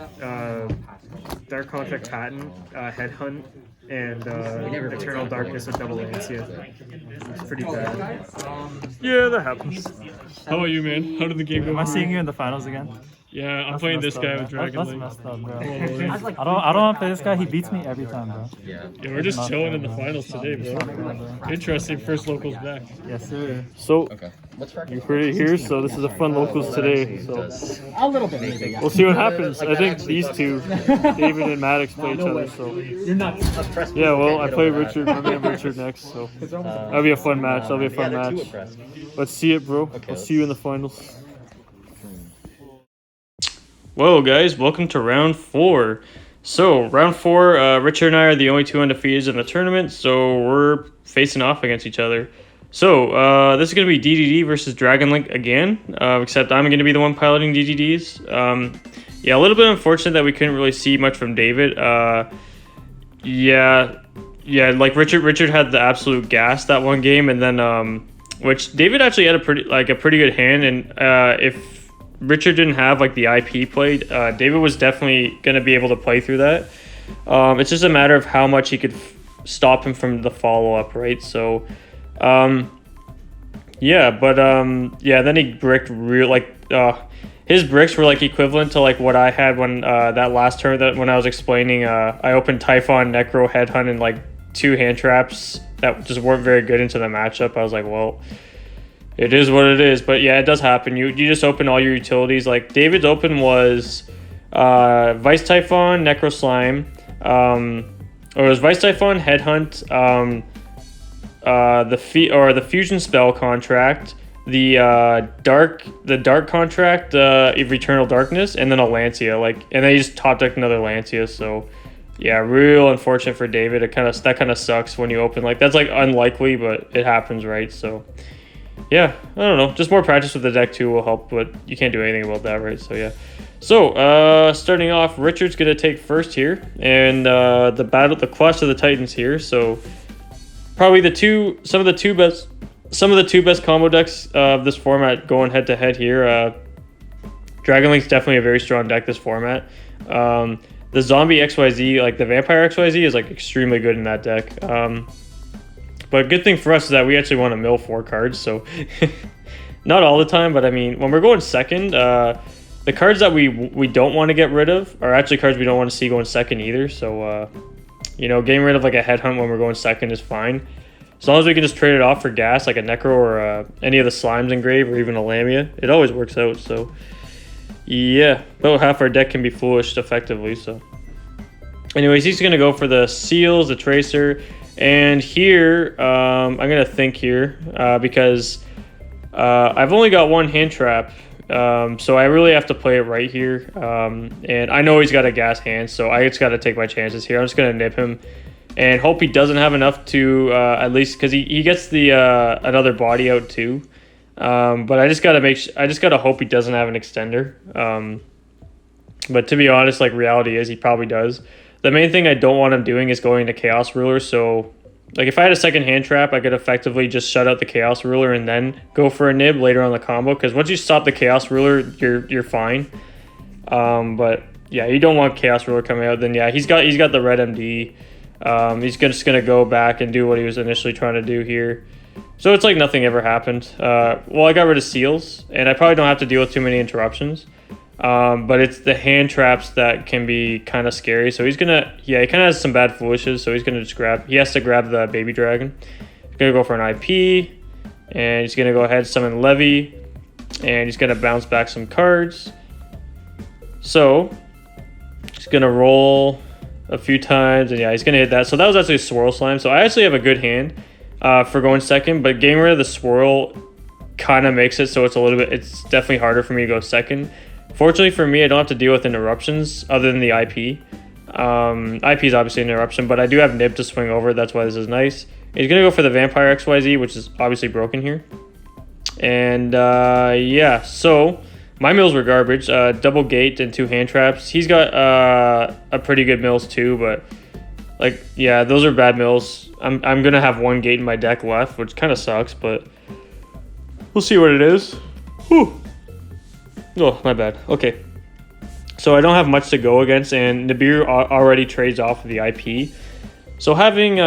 Dark Contract Patent, Headhunt, and Eternal Darkness with double Lancia. It's pretty bad. Yeah, that happens. How about you, man? How did the game go? Am I seeing you in the finals again? Yeah, I'm playing this guy with Dragon Link. That's messed up, bro. I don't want to play this guy. He beats me every time, bro. Yeah, we're just chilling in the finals today, bro. Interesting, first locals back. Yes, sir. So, you heard it here, so this is a fun locals today. So A little bit. we'll see what happens. I think these two, David and Maddox, play each other. So yeah, well, I play Richard. I'm gonna have Richard next. So that'll be a fun match. Let's see it, bro. I'll see you in the finals. Whoa, guys, welcome to round 4. So, round 4, Richard and I are the only 2 undefeateds in the tournament, so we're facing off against each other. So this is going to be DDD versus Dragon Link again, except I'm going to be the one piloting DDDs. Yeah, a little bit unfortunate that we couldn't really see much from David. Yeah, like Richard had the absolute gas that one game, and then which David actually had a pretty good hand, and if Richard didn't have like the IP played, David was definitely going to be able to play through that. It's just a matter of how much he could stop him from the follow-up, right? So yeah, but then he bricked his bricks were like equivalent to like what I had when that last turn that when I was explaining I opened Typhon, Necro, Headhunt, and like 2 hand traps that just weren't very good into the matchup. I was like, well, it is what it is. But yeah, it does happen. You just open all your utilities. Like David's open was Vice Typhon, Necro Slime, or it was Vice Typhon, Headhunt, the Fusion Spell contract, the dark contract, Eternal Darkness, and then a Lancia. And they just top decked another Lancia. So yeah, real unfortunate for David. That kind of sucks when you open that's like unlikely, but it happens, right? So yeah, I don't know. Just more practice with the deck too will help, but you can't do anything about that, right? So yeah. So starting off, Richard's gonna take first here, and the Clash of the Titans here. So probably some of the two best combo decks of this format going head to head here. Dragon Link's definitely a very strong deck this format. The Zombie XYZ, like the Vampire XYZ, is like extremely good in that deck. But good thing for us is that we actually want to mill 4 cards, so not all the time, but I mean when we're going second, the cards that we don't want to get rid of are actually cards we don't want to see going second either. So getting rid of like a Headhunt when we're going second is fine. As long as we can just trade it off for gas, like a Necro or any of the Slimes in Grave or even a Lamia, it always works out. So yeah, about half our deck can be foolished effectively. So anyways, he's going to go for the Seals, the Tracer, and here I'm going to think here because I've only got 1 hand trap, so I really have to play it right here. And I know he's got a gas hand, so I just got to take my chances here. I'm just going to nip him and hope he doesn't have enough to at least, because he gets the another body out too. But I just gotta hope he doesn't have an extender. But to be honest, like reality is he probably does. The main thing I don't want him doing is going to Chaos Ruler. So like if I had a second hand trap, I could effectively just shut out the Chaos Ruler and then go for a nib later on the combo. Because once you stop the Chaos Ruler, you're fine. But yeah, you don't want Chaos Ruler coming out. Then yeah, he's got the red MD. He's just gonna go back and do what he was initially trying to do here. So it's like nothing ever happened. Well, I got rid of Seals, and I probably don't have to deal with too many interruptions. But it's the hand traps that can be kind of scary. So he kind of has some bad foolishes. So he's gonna he has to grab the Baby Dragon. He's gonna go for an IP, and he's gonna go ahead summon Levy, and he's gonna bounce back some cards. So he's gonna roll a few times, and yeah, he's gonna hit that. So that was actually a Swirl Slime. So I actually have a good hand for going second, but getting rid of the Swirl kind of makes it so it's definitely harder for me to go second. Fortunately for me, I don't have to deal with interruptions other than the IP. IP is obviously an interruption, but I do have Nib to swing over. That's why this is nice. He's gonna go for the Vampire XYZ, which is obviously broken here. And yeah, so my mills were garbage. Double gate and 2 hand traps. He's got a pretty good mills too, but like yeah, those are bad mills. I'm gonna have 1 gate in my deck left, which kind of sucks, but we'll see what it is. Whew. Oh, my bad. Okay, so I don't have much to go against, and Nibiru already trades off of the IP. So having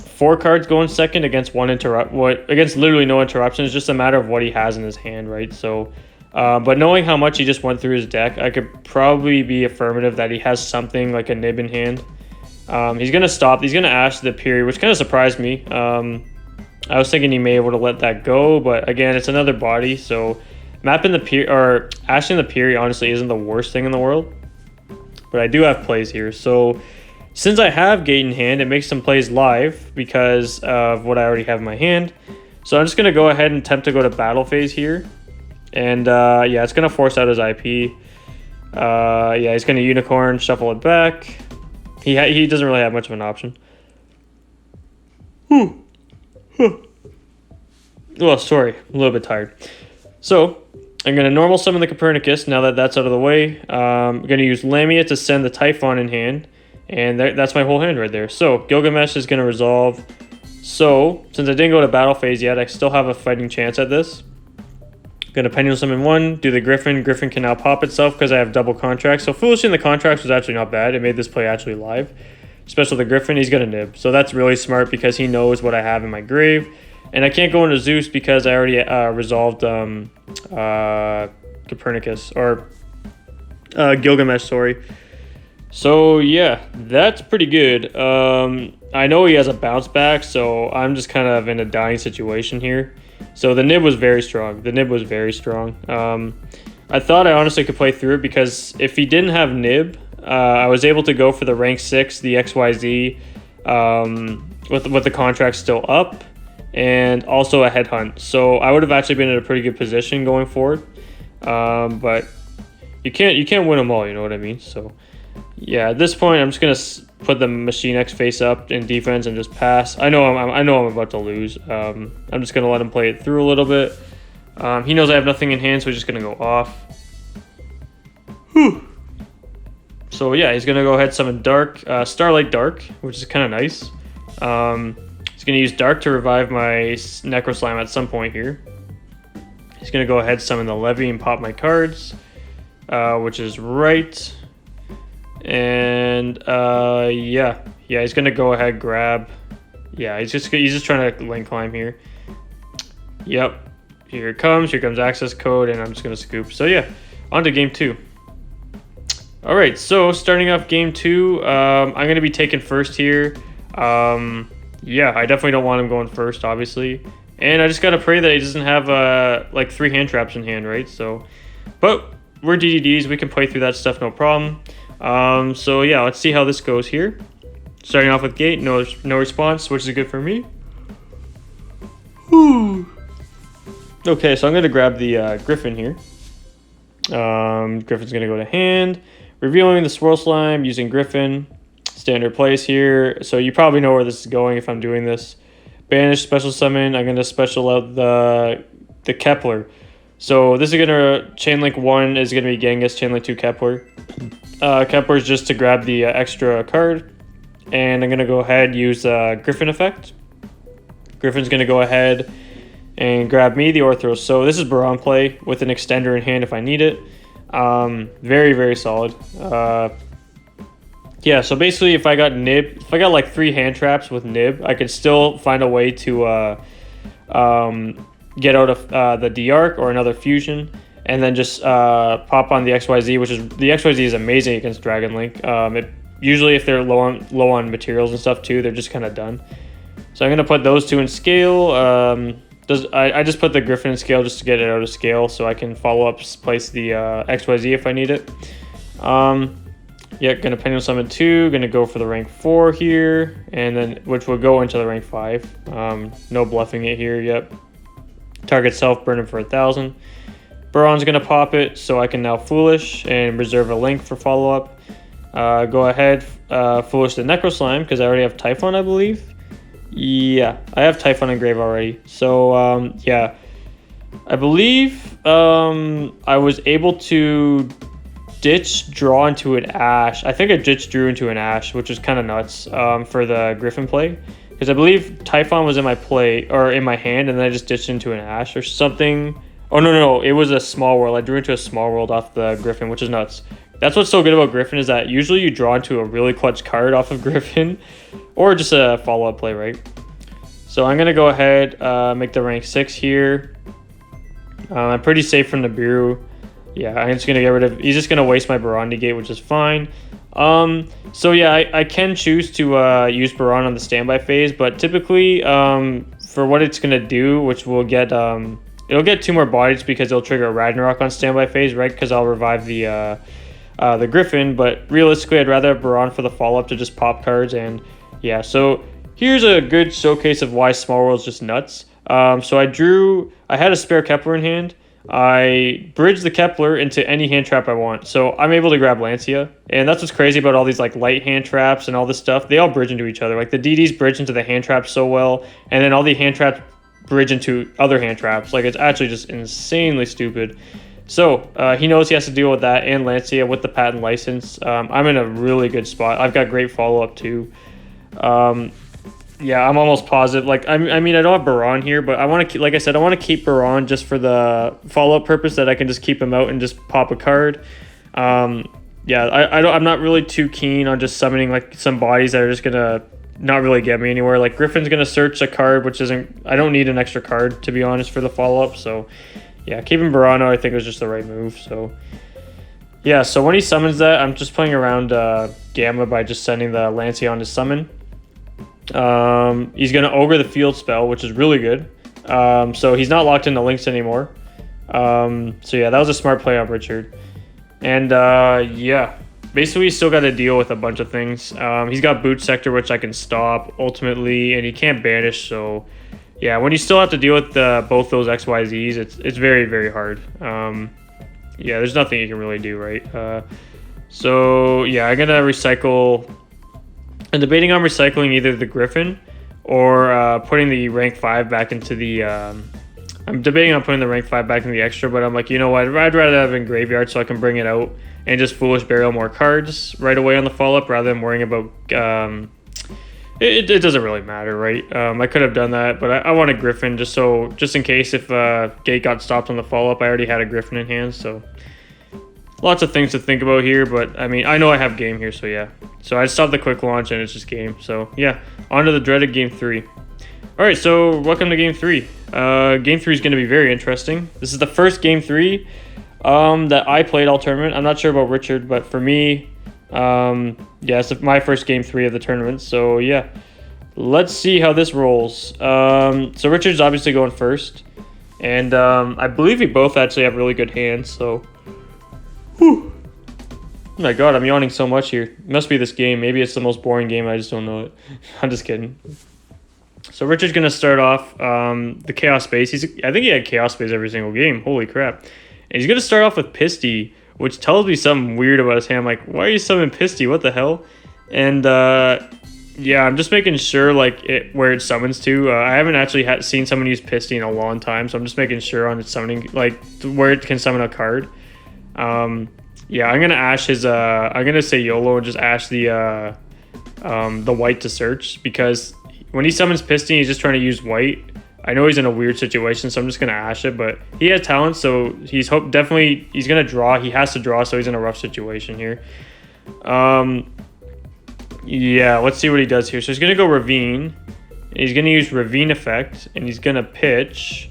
4 cards going second against against literally no interruption is just a matter of what he has in his hand, right? So, but knowing how much he just went through his deck, I could probably be affirmative that he has something like a Nib in hand. He's gonna stop. He's gonna Ash the Piri, which kind of surprised me. I was thinking he may be able to let that go, but again, it's another body, so mapping the Piri or Ashing the Piri honestly isn't the worst thing in the world. But I do have plays here, so since I have gate in hand, it makes some plays live because of what I already have in my hand. So I'm just gonna go ahead and attempt to go to battle phase here, and yeah, it's gonna force out his IP. Yeah, he's gonna Unicorn, shuffle it back. He doesn't really have much of an option. Well, sorry, a little bit tired. So I'm going to normal summon the Copernicus now that that's out of the way. I'm going to use Lamia to send the Typhon in hand. And that's my whole hand right there. So Gilgamesh is going to resolve. So since I didn't go to battle phase yet, I still have a fighting chance at this. Going to Pendulum Summon 1, do the Griffin. Griffin can now pop itself because I have double contracts. So Foolish in the contracts was actually not bad. It made this play actually live. Especially the Griffin, he's going to nib. So that's really smart because he knows what I have in my grave. And I can't go into Zeus because I already resolved Copernicus. Or Gilgamesh, sorry. So yeah, that's pretty good. I know he has a bounce back, so I'm just kind of in a dying situation here. So the nib was very strong. I thought I honestly could play through it because if he didn't have nib, I was able to go for the rank 6, the XYZ, with the contract still up, and also a headhunt. So I would have actually been in a pretty good position going forward. But you can't win them all, you know what I mean? So yeah, at this point, I'm just gonna put the Machine X face up in defense and just pass. I know I'm about to lose. I'm just gonna let him play it through a little bit. He knows I have nothing in hand, so he's just gonna go off. Whew. So yeah, he's gonna go ahead summon Dark, Starlight Dark, which is kind of nice. He's gonna use Dark to revive my Necro Slime at some point here. He's gonna go ahead summon the Levy and pop my cards, which is right. And yeah, he's gonna go ahead grab. Yeah, he's just trying to link climb here. Yep, here it comes. Here comes access code, and I'm just gonna scoop. So yeah, on to game 2. All right, so starting off game 2, I'm gonna be taking first here. Yeah, I definitely don't want him going first, obviously, and I just gotta pray that he doesn't have like 3 hand traps in hand, right? So, but we're DDDs, we can play through that stuff, no problem. So yeah, let's see how this goes here. Starting off with gate, no response, which is good for me. Whew. Okay, so I'm gonna grab the Griffin here. Griffin's gonna go to hand, revealing the Swirl Slime using Griffin. Standard place here, so you probably know where this is going if I'm doing this. Banish, special summon. I'm gonna special out the Kepler. So this is gonna Chainlink 1 is gonna be Genghis, Chainlink 2 Kepler. Kepler is just to grab the extra card, and I'm gonna go ahead and use Griffin effect. Griffin's gonna go ahead and grab me the Orthros. So this is Baron play with an extender in hand if I need it. Very, very solid. Yeah, so basically if I got nib, if I got like 3 hand traps with nib, I could still find a way to get out of the D-Arc or another fusion, and then just pop on the XYZ, which is, the XYZ is amazing against Dragon Link. Usually if they're low on materials and stuff too, they're just kind of done. So I'm going to put those 2 in scale. I just put the Griffin in scale just to get it out of scale so I can follow up, place the XYZ if I need it. Yeah, gonna Pendulum Summon 2, gonna go for the rank 4 here, and then which will go into the rank 5. No bluffing it here yet. Target self, burn him for 1,000. Baron's gonna pop it, so I can now Foolish and reserve a link for follow-up. Go ahead, Foolish the Necro Slime, because I already have Typhon, I believe. Yeah, I have Typhon in grave already. So, yeah. I believe I was able to ditch draw into an Ash. I think I ditch drew into an Ash, which was kind of nuts for the Griffin play. Because I believe Typhon was in my play, or in my hand, and then I just ditched into an Ash or something. Oh, no, it was a Small World. I drew into a Small World off the Griffin, which is nuts. That's what's so good about Griffin, is that usually you draw into a really clutch card off of Griffin, or just a follow-up play, right? So I'm going to go ahead, make the rank 6 here. I'm pretty safe from Nibiru. Yeah, I'm just going to get rid of... He's just going to waste my Baron negate, which is fine. So yeah, I can choose to use Baron on the standby phase, but typically for what it's going to do, which will get... it'll get 2 more bodies because it'll trigger a Ragnarok on standby phase, right? Because I'll revive the Griffin, but realistically, I'd rather have Baron for the follow-up to just pop cards, and yeah, so here's a good showcase of why Small World's just nuts. So I had a spare Kepler in hand. I bridge the Kepler into any hand trap I want. So I'm able to grab Lancia. And that's what's crazy about all these like light hand traps and all this stuff. They all bridge into each other. Like the DDs bridge into the hand traps so well. And then all the hand traps bridge into other hand traps. Like, it's actually just insanely stupid. So he knows he has to deal with that and Lancia with the patent license. I'm in a really good spot. I've got great follow-up too. Yeah, I'm almost positive. Like, I mean, I don't have Baron here, but I want to, like I said, I want to keep Baron just for the follow-up purpose that I can just keep him out and just pop a card. Yeah, I'm not really too keen on just summoning like some bodies that are just gonna not really get me anywhere. Like Griffin's gonna search a card, which isn't. I don't need an extra card to be honest for the follow-up. So yeah, keeping Barano I think was just the right move. So yeah, so when he summons that, I'm just playing around Gamma by just sending the Lancia on to summon. He's gonna ogre the field spell, which is really good. So he's not locked into links anymore. So yeah, that was a smart play on Richard. And yeah, basically he's still got to deal with a bunch of things. He's got Boot Sector, which I can stop ultimately, and he can't banish. So yeah, when you still have to deal with both those XYZs, it's very, very hard. Yeah, there's nothing you can really do, right? So yeah, I'm gonna recycle. I'm debating on recycling either the Griffin or putting the rank 5 back into the. I'm debating on putting the rank 5 back in the extra, but I'm like, you know what? I'd rather have it in graveyard so I can bring it out and just foolish burial more cards right away on the follow-up rather than worrying about. It doesn't really matter, right? I could have done that, but I want a Griffin just in case if Gate got stopped on the follow-up, I already had a Griffin in hand, so. Lots of things to think about here, but I mean, I know I have game here, so yeah. So I stopped the quick launch and it's just game. So yeah, on to the dreaded game 3. All right, so welcome to game 3. Game 3 is going to be very interesting. This is the first game 3 that I played all tournament. I'm not sure about Richard, but for me, yeah, it's my first game 3 of the tournament. So yeah, let's see how this rolls. So Richard's obviously going first, and I believe we both actually have really good hands. So. Whew. Oh my god, I'm yawning so much here. It must be this game. Maybe it's the most boring game. I just don't know it. I'm just kidding. So Richard's going to start off the Chaos Space. I think he had Chaos Space every single game. Holy crap. And he's going to start off with Pisty, which tells me something weird about his hand. I'm like, why are you summoning Pisty? What the hell? And yeah, I'm just making sure like where it summons to. I haven't actually seen someone use Pisty in a long time, so I'm just making sure on its summoning, like where it can summon a card. Yeah, I'm gonna ash his. I'm gonna say YOLO and just ash the white to search, because when he summons Piston, he's just trying to use white. I know he's in a weird situation, so I'm just gonna ash it. But he has talent, so he's definitely he's gonna draw. He has to draw, so he's in a rough situation here. Yeah, let's see what he does here. So he's gonna go Ravine. He's gonna use Ravine effect, and he's gonna pitch.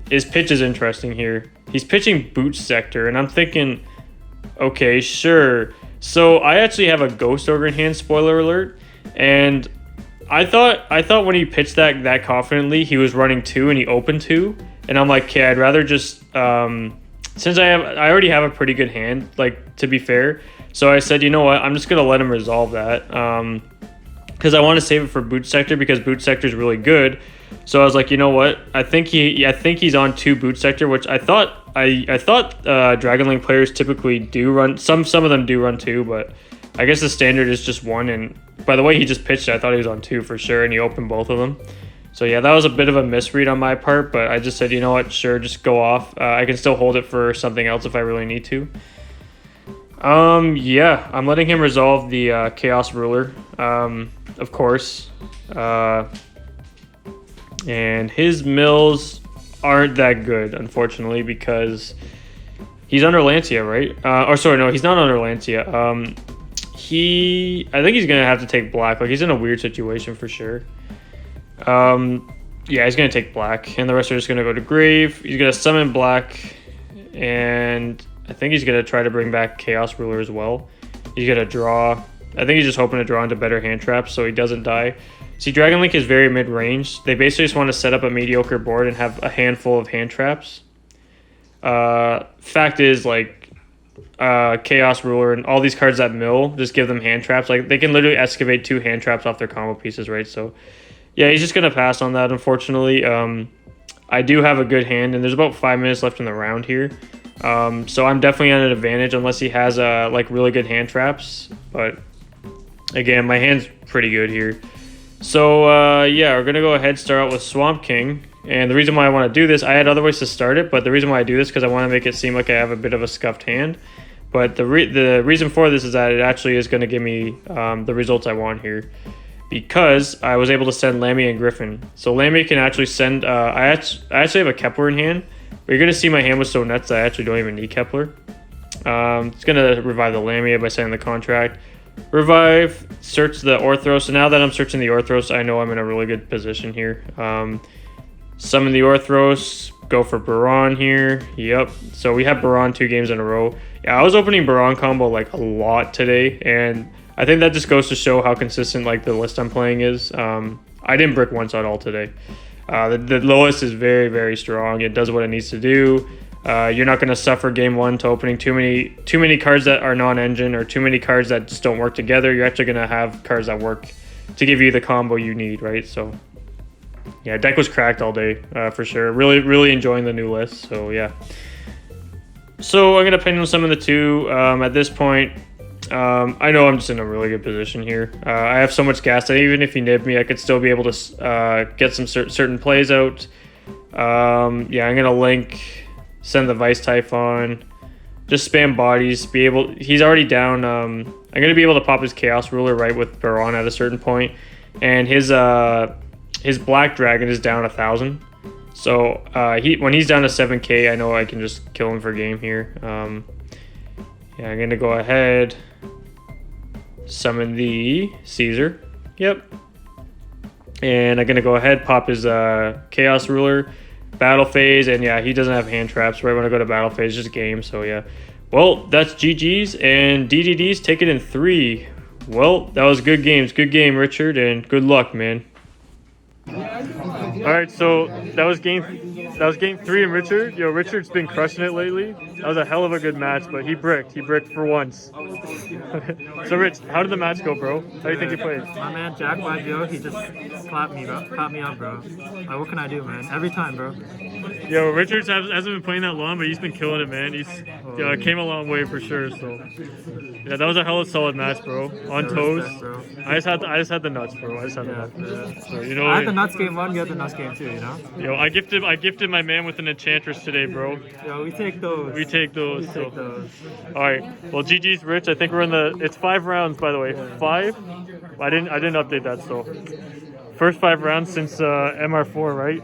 His pitch is interesting here. He's pitching Boot Sector, and I'm thinking, okay, sure. So I actually have a Ghost Ogre in hand, spoiler alert, and I thought when he pitched that confidently, he was running 2 and he opened 2, and I'm like, okay, I'd rather just since I already have a pretty good hand, like, to be fair. So I said, you know what, I'm just gonna let him resolve that, because I want to save it for Boot Sector, because Boot Sector is really good. So I was like, you know what? I think he's on 2 Boot Sector, which I thought Dragon Link players typically do run. Some of them do run 2, but I guess the standard is just 1. And by the way he just pitched it, I thought he was on 2 for sure, and he opened both of them. So yeah, that was a bit of a misread on my part, but I just said, you know what? Sure, just go off. I can still hold it for something else if I really need to. Yeah, I'm letting him resolve the Chaos Ruler, of course. And his mills aren't that good, unfortunately, because he's under Lancia, right? Or sorry, no, he's not under Lancia. I think he's gonna have to take black. Like, he's in a weird situation for sure. Yeah, he's gonna take black, and the rest are just gonna go to grave. He's gonna summon black, and I think he's gonna try to bring back Chaos Ruler as well. He's gonna draw. I think he's just hoping to draw into better hand traps so he doesn't die. See, Dragon Link is very mid-range. They basically just want to set up a mediocre board and have a handful of hand traps. Fact is, like, Chaos Ruler and all these cards that mill, just give them hand traps. Like, they can literally excavate 2 hand traps off their combo pieces, right? So, yeah, he's just going to pass on that, unfortunately. I do have a good hand, and there's about 5 minutes left in the round here. So I'm definitely at an advantage unless he has, like, really good hand traps. But, again, my hand's pretty good here. So yeah, we're gonna go ahead and start out with Swamp King. And the reason why I want to do this, I had other ways to start it, but the reason why I do this because I want to make it seem like I have a bit of a scuffed hand. But the reason for this is that it actually is going to give me the results I want here, because I was able to send Lammy and Griffin. So Lammy can actually send. I actually have a Kepler in hand. But you're gonna see my hand was so nuts that I actually don't even need Kepler. It's gonna revive the Lamia by sending the contract. Revive, search the Orthros. So now that I'm searching the Orthros, I know I'm in a really good position here. Summon the Orthros, go for Baron here. Yep. So we have Baron 2 games in a row. Yeah, I was opening Baron combo like a lot today, and I think that just goes to show how consistent like the list I'm playing is. I didn't brick once at all today. The lowest is very, very strong. It does what it needs to do. You're not going to suffer game 1 to opening too many cards that are non-engine or too many cards that just don't work together. You're actually going to have cards that work to give you the combo you need, right? So yeah, deck was cracked all day for sure. Really, really enjoying the new list. So yeah. So I'm going to pin on some of the 2 at this point. I know I'm just in a really good position here. I have so much gas that even if he nibbed me, I could still be able to get some certain plays out. Yeah, I'm gonna link, send the Vice Typhon, just spam bodies. He's already down. I'm gonna be able to pop his Chaos Ruler right with Baron at a certain point, and his Black Dragon is down 1,000. So when he's down to 7k, I know I can just kill him for game here. Yeah, I'm gonna go ahead, summon the Caesar. Yep. And I'm gonna go ahead, pop his Chaos Ruler, battle phase, and yeah, he doesn't have hand traps right when I go to battle phase, just game. So yeah. Well, that's GG's and DDD's. Take it in 3. Well, that was good games. Good game, Richard, and good luck, man. All right, so that was game 3 and Richard. Yo, Richard's been crushing it lately. That was a hell of a good match, but he bricked for once. So Rich, how did the match go, bro? How do you think you played? My man Jack White, yo, he just clapped me up, bro. Like, what can I do, man? Every time, bro. Yo, Richards hasn't been playing that long, but he's been killing it, man. He's came a long way for sure. So yeah, that was a hell of a solid match, bro. On toes. Respect, bro. I just had the nuts, bro. I just had the nuts. So you know, I had the nuts game 1, you had the nuts game 2, you know? Yo, I gifted my man with an Enchantress today, bro. Yo, we take those. We take those. Take those. All right. Well, GG's, Rich. I think we're in it's 5 rounds, by the way. 5. I didn't update that. So first 5 rounds since MR4, right?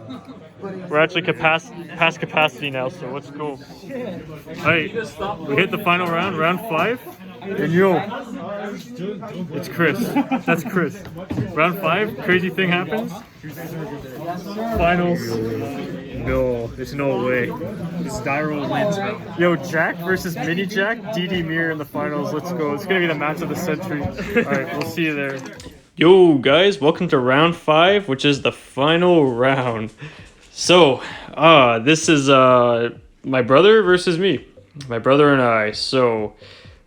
We're actually past capacity now. So let's go. All right. We hit the final round, round 5. And yo, it's Chris. That's Chris. Round 5, crazy thing happens. Finals. No, there's no way. This Dyro wins, bro. Yo, Jack versus Mini Jack, DD Mir in the finals. Let's go. It's gonna be the match of the century. All right, we'll see you there. Yo, guys, welcome to round 5, which is the final round. So, this is my brother versus me. My brother and I. So,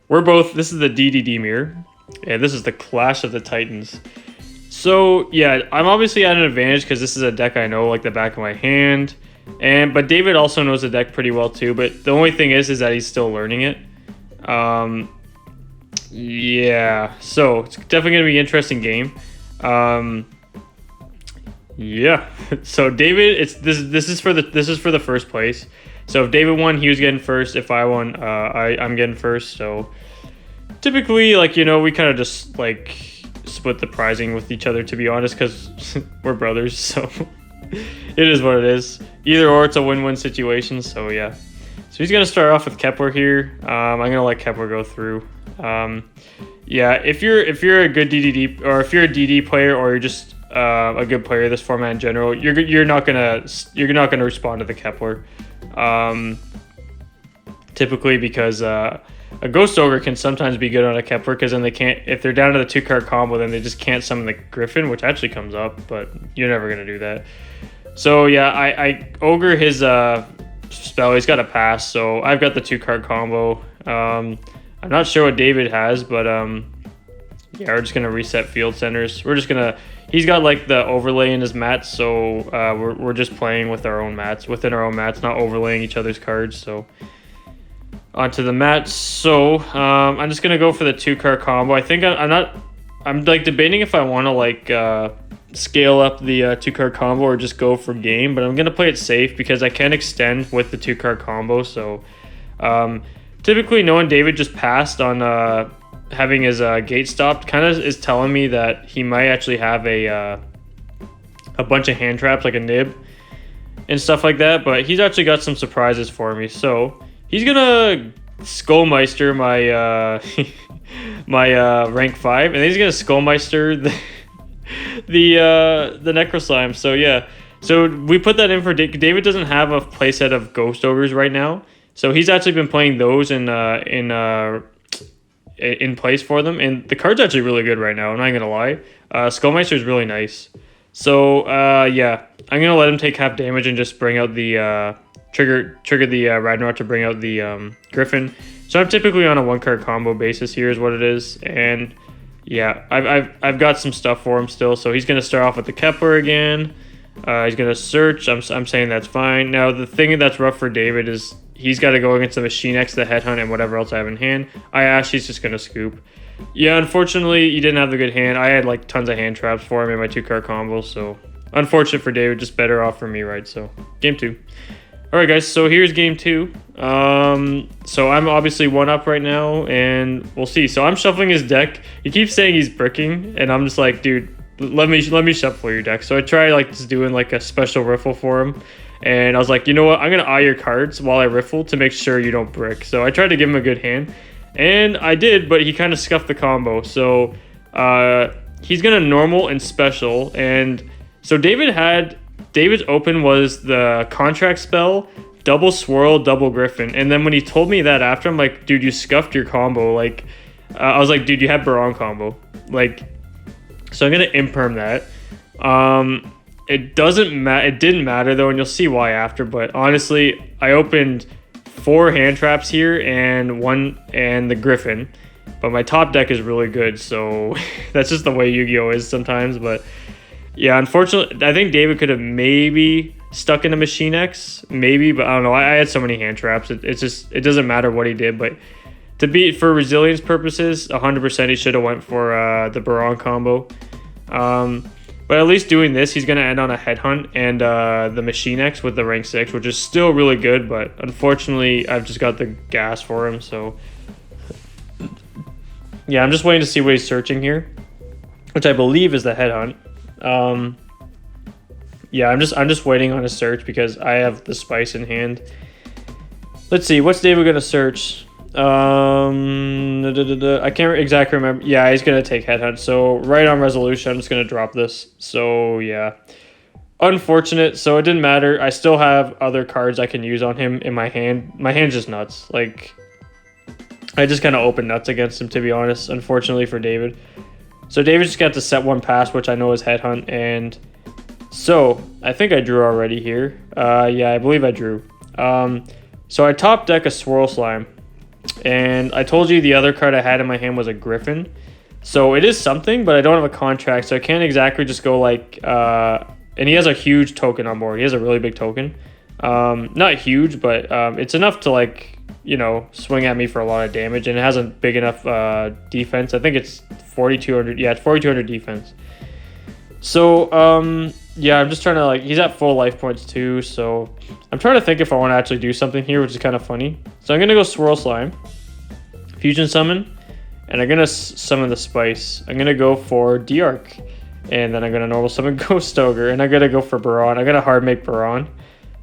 this is the DD Mir, and this is the Clash of the Titans. So, yeah, I'm obviously at an advantage because this is a deck I know like the back of my hand. But David also knows the deck pretty well too, but the only thing is that he's still learning it. Yeah, so it's definitely going to be an interesting game. Yeah. So David, this is for the first place. So if David won, he was getting first. If I won, I'm getting first. So typically, like, you know, we kind of just like split the prizing with each other, to be honest, because we're brothers. So it is what it is. Either or, it's a win-win situation. So yeah. So he's gonna start off with Kepler here. I'm gonna let Kepler go through. Yeah, if you're a good DDD, or if you're a DD player, or you're just a good player this format in general, you're not gonna respond to the Kepler. Typically because a Ghost Ogre can sometimes be good on a Kepler, because then they can't, if they're down to the 2-card combo, then they just can't summon the Griffin, which actually comes up, but you're never gonna do that. So yeah, I Ogre his spell. He's got a pass, so I've got the 2-card combo. I'm not sure what David has, but yeah, we're just gonna reset field centers. He's got like the overlay in his mats, so we're just playing with our own mats, within our own mats, not overlaying each other's cards. So onto the mats. So I'm just gonna go for the 2-card combo. I think I'm like debating if I want to like scale up the 2-card combo or just go for game, but I'm going to play it safe because I can extend with the 2-card combo. So typically knowing David just passed on having his gate stopped kind of is telling me that he might actually have a bunch of hand traps, like a nib and stuff like that, but he's actually got some surprises for me. So he's going to Skullmeister my my rank 5, and then he's going to Skullmeister the Necro Slime. So yeah, so we put that in for David. Doesn't have a playset of Ghost Ogres right now, so he's actually been playing those in place for them, and the card's actually really good right now. I'm not gonna lie, Skullmeister is really nice. So yeah, I'm gonna let him take half damage and just bring out the trigger the Ragnarok to bring out the Griffin. So I'm typically on a 1-card combo basis here is what it is, and yeah, I've got some stuff for him still. So he's gonna start off with the Kepler again. He's gonna search. I'm saying that's fine. Now the thing that's rough for David is he's got to go against the Machine X, the Headhunt, and whatever else I have in hand. He's just gonna scoop. Yeah, unfortunately, you didn't have the good hand. I had like tons of hand traps for him in my 2-card combo. So unfortunate for David, just better off for me, right? So game 2. All right, guys. So here's game 2. So I'm obviously 1-up right now, and we'll see. So I'm shuffling his deck. He keeps saying he's bricking, and I'm just like, dude, let me shuffle your deck. So I try like just doing like a special riffle for him, and I was like, you know what? I'm gonna eye your cards while I riffle to make sure you don't brick. So I tried to give him a good hand, and I did, but he kind of scuffed the combo. So he's gonna normal and special, and so David's open was the contract spell, double swirl, double Griffin. And then when he told me that after, I'm like, dude, you scuffed your combo. Like, I was like, dude, you had Baron combo. Like, so I'm going to imperm that. It didn't matter though, and you'll see why after. But honestly, I opened 4 hand traps here and the Griffin. But my top deck is really good, so that's just the way Yu-Gi-Oh! Is sometimes. But yeah, unfortunately, I think David could have maybe stuck in a Machine X, maybe, but I don't know. I had so many hand traps. It doesn't matter what he did, but for resilience purposes, 100% he should have went for the Baron combo. But at least doing this, he's going to end on a Headhunt and the Machine X with the rank 6, which is still really good, but unfortunately, I've just got the gas for him, so yeah, I'm just waiting to see what he's searching here, which I believe is the Headhunt. Yeah, I'm just waiting on a search because I have the Spice in hand. Let's see, what's David gonna search? I can't exactly remember. Yeah, he's gonna take Headhunt. So right on resolution, I'm just gonna drop this. So yeah, unfortunate. So it didn't matter. I still have other cards I can use on him in my hand. My hand's just nuts. Like, I just kind of opened nuts against him, to be honest. Unfortunately for David. So David just got to set 1 pass, which I know is Headhunt, and so I think I drew already here. Yeah, I believe I drew. So I top deck a Swirl Slime, and I told you the other card I had in my hand was a Griffin. So it is something, but I don't have a contract, so I can't exactly just go like. And he has a huge token on board. He has a really big token. Not huge, but it's enough to like, you know, swing at me for a lot of damage, and it has a big enough defense. I think it's 4,200. Yeah, it's 4,200 defense. So yeah, I'm just trying to like. He's at full life points too, so I'm trying to think if I want to actually do something here, which is kind of funny. So I'm gonna go Swirl Slime, Fusion Summon, and I'm gonna summon the Spice. I'm gonna go for D-Arc, and then I'm gonna normal summon Ghost Ogre, and I'm gonna go for Baron. I'm gonna hard make Baron,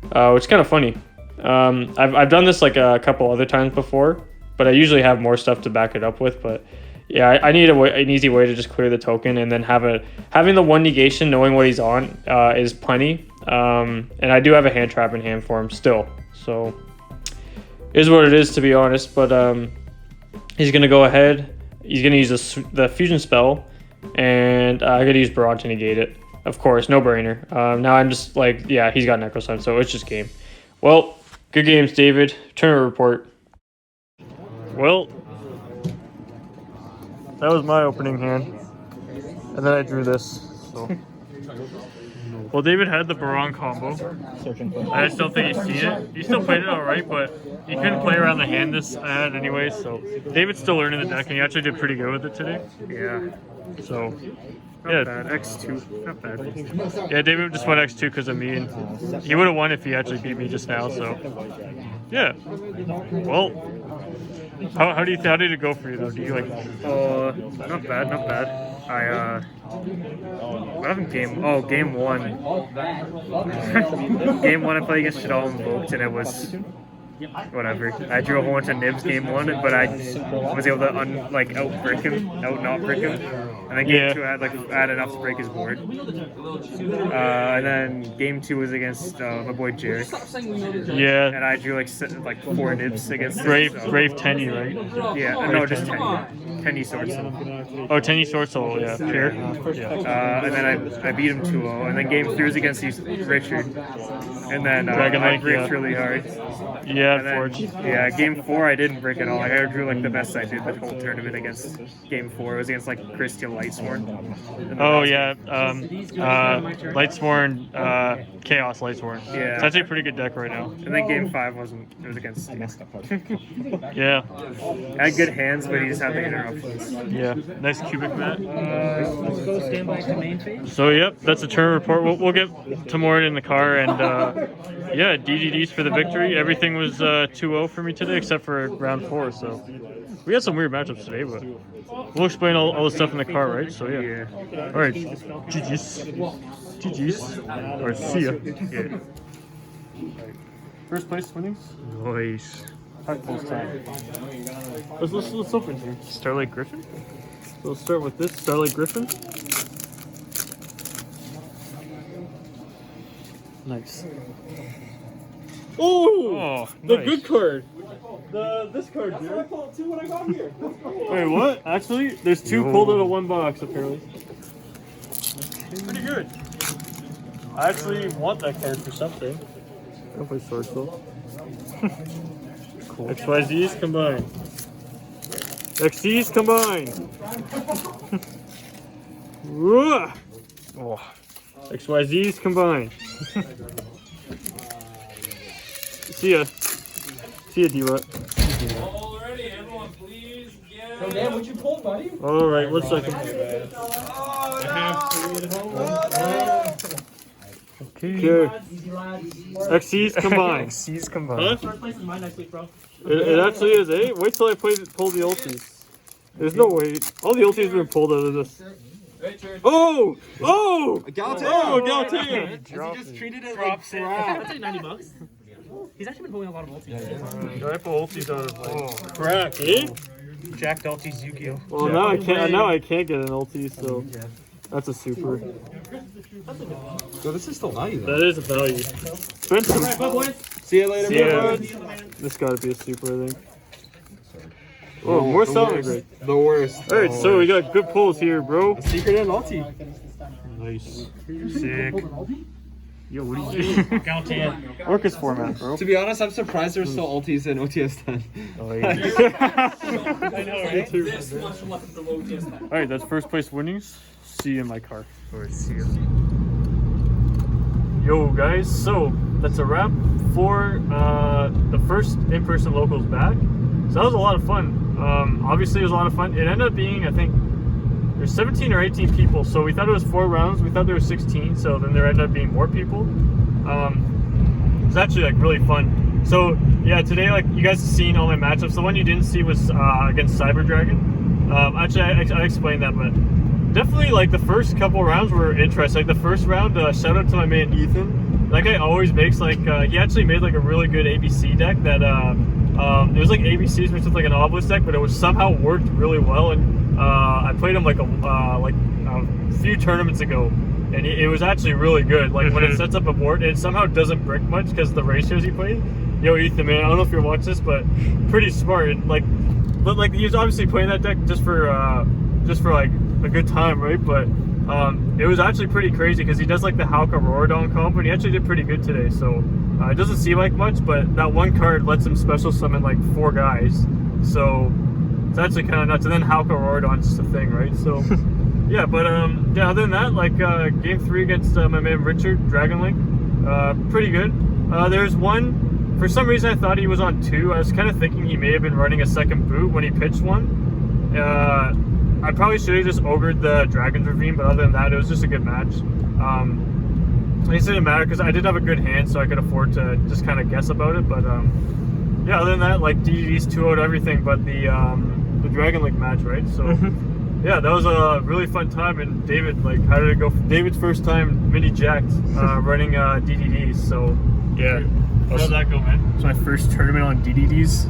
which is kind of funny. I've done this like a couple other times before, but I usually have more stuff to back it up with. But yeah, I need an easy way to just clear the token, and then having the 1 negation, knowing what he's on, is plenty. And I do have a hand trap in hand for him still, so is what it is, to be honest. But he's gonna go ahead. He's gonna use the fusion spell, and I'm gonna use Baron to negate it. Of course, no brainer. Now I'm just like, yeah, he's got Necro Slime, so it's just game. Well, good games, David. Tournament report. Well, that was my opening hand, and then I drew this. So Well, David had the Baron combo. I just don't think he's seen it. He still played it alright, but he couldn't play around the hand this I had anyway, so David's still learning the deck, and he actually did pretty good with it today. Yeah. So, Not yeah. bad. X2. Not bad. Yeah, David just won X2 because of me, and he would have won if he actually beat me just now, so. Yeah. Well, how did it go for you, though? Do you like... Not bad, not bad. What happened game 1. Game 1 I played against Shadal Invoked, and it was whatever. I drew a whole bunch of nibs game 1, but I was able to out-brick him, not brick him. And then game 2 I had enough to break his board. And then game 2 was against my boy Jarek. Yeah. And I drew like 4 nibs against him. Brave Tenny, right? Yeah, no, just Tenny Swords. Oh, Tenny Sword Soul, yeah. Pure. Yeah. And then I beat him 2-0. And then game 3 was against Richard. And then Dragon I Link, bricked yeah. really hard. Yeah, And then, Forge. yeah, game 4 I didn't break at all. I drew like the best I did the whole tournament against game 4. It was against like Christian Lightsworn. Oh, yeah. Lightsworn, Chaos Lightsworn. Yeah. It's actually a pretty good deck right now. And then game 5 wasn't. It was against Steve. Yeah. I had good hands, but he just had the interruptions. Yeah. Nice cubic mat. Let's go stand by the main phase. So, yep, that's a turn report. We'll get Tamora in the car, and yeah, DGDs for the victory. Everything was 2-0 for me today, except for round 4. So we had some weird matchups today, but we'll explain all the stuff in the car, right? So yeah. All right, GG's. All right, see ya. Yeah. First place winnings. Nice. Full time. Let's open here. Starlight Griffin. So let's start with this Starlight Griffin. Nice. Oh, the nice. good card. This card here. I pulled 2 when I got here. Wait, what? Actually, there's 2 pulled out of 1 box apparently. Pretty good. I actually want that card for something. I'll play Sword Soul. Cool. XYZs combined. XCs combined. Oh. XYZs combined. See ya. See ya, D-Rut. Already, everyone, please get. Oh, damn, what you pulled, buddy? Alright, 1 second. Okay. XCs combined. XC's combined. Huh? First place is mine next week, bro. It actually is, eh? Wait till I pull the ultis. There's no way. All the ultis have been pulled out of this. Oh! Oh! Galataea! Oh, Galataea! He just treated it like crap. That's like $90. He's actually been pulling a lot of ultis. I pull ultis out of crack, eh? Jack Dalty's Yu-Gi-Oh. Well, now I can't get an ulti, so that's a super. So this is still value though. That is a value. Spencer. See you later, See ya. everyone. This gotta be a super, I think. Oh, more the Sonic worst. right. The worst. Alright, so we got good pulls here, bro. Secret and ulti. Nice. Sick. Yo, what are you doing? Galataea. Orcus format, bro. To be honest, I'm surprised there's still ultis in OTS 10. Oh, yeah. I know, right? This much left of OTS. Alright, that's first place winnings. See you in my car. Alright, see ya. Yo, guys, so that's a wrap for the first in-person locals back. So that was a lot of fun. Obviously, it was a lot of fun. It ended up being, I think, there's 17 or 18 people. So we thought it was 4 rounds. We thought there were 16. So then there ended up being more people. It was actually like really fun. So yeah, today like you guys have seen all my matchups. The one you didn't see was against Cyber Dragon. Actually, I explained that, but definitely like the first couple rounds were interesting. Like the first round, shout out to my man Ethan. That guy always makes like he actually made like a really good ABC deck that it was like ABCs mixed with like an obelisk deck, but it was somehow worked really well. And I played him like a few tournaments ago, and it was actually really good. Like when it sets up a board, it somehow doesn't brick much because of the ratios he played. Yo, Ethan, man, I don't know if you're watching this, but pretty smart. But like he was obviously playing that deck just for like a good time, right? But it was actually pretty crazy because he does like the Halka Rorodon combo, and he actually did pretty good today. So it doesn't seem like much, but that one card lets him special summon like 4 guys. So it's actually kind of nuts. And then Halka Rorodon's just a thing, right? So yeah, but yeah, other than that, like game 3 against my man Richard Dragon Link, pretty good. There's one, for some reason I thought he was on 2. I was kind of thinking he may have been running a second boot when he pitched one. I probably should have just ogred the Dragon's Ravine, but other than that, it was just a good match. It didn't matter because I did have a good hand, so I could afford to just kind of guess about it. But yeah, other than that, like DDD's 2-0'd everything but the Dragon Link match, right? So yeah, that was a really fun time. And David, like, how did it go? David's first time mini jacked running DDDs. So Yeah. how did that go, man? It was my first tournament on DDDs.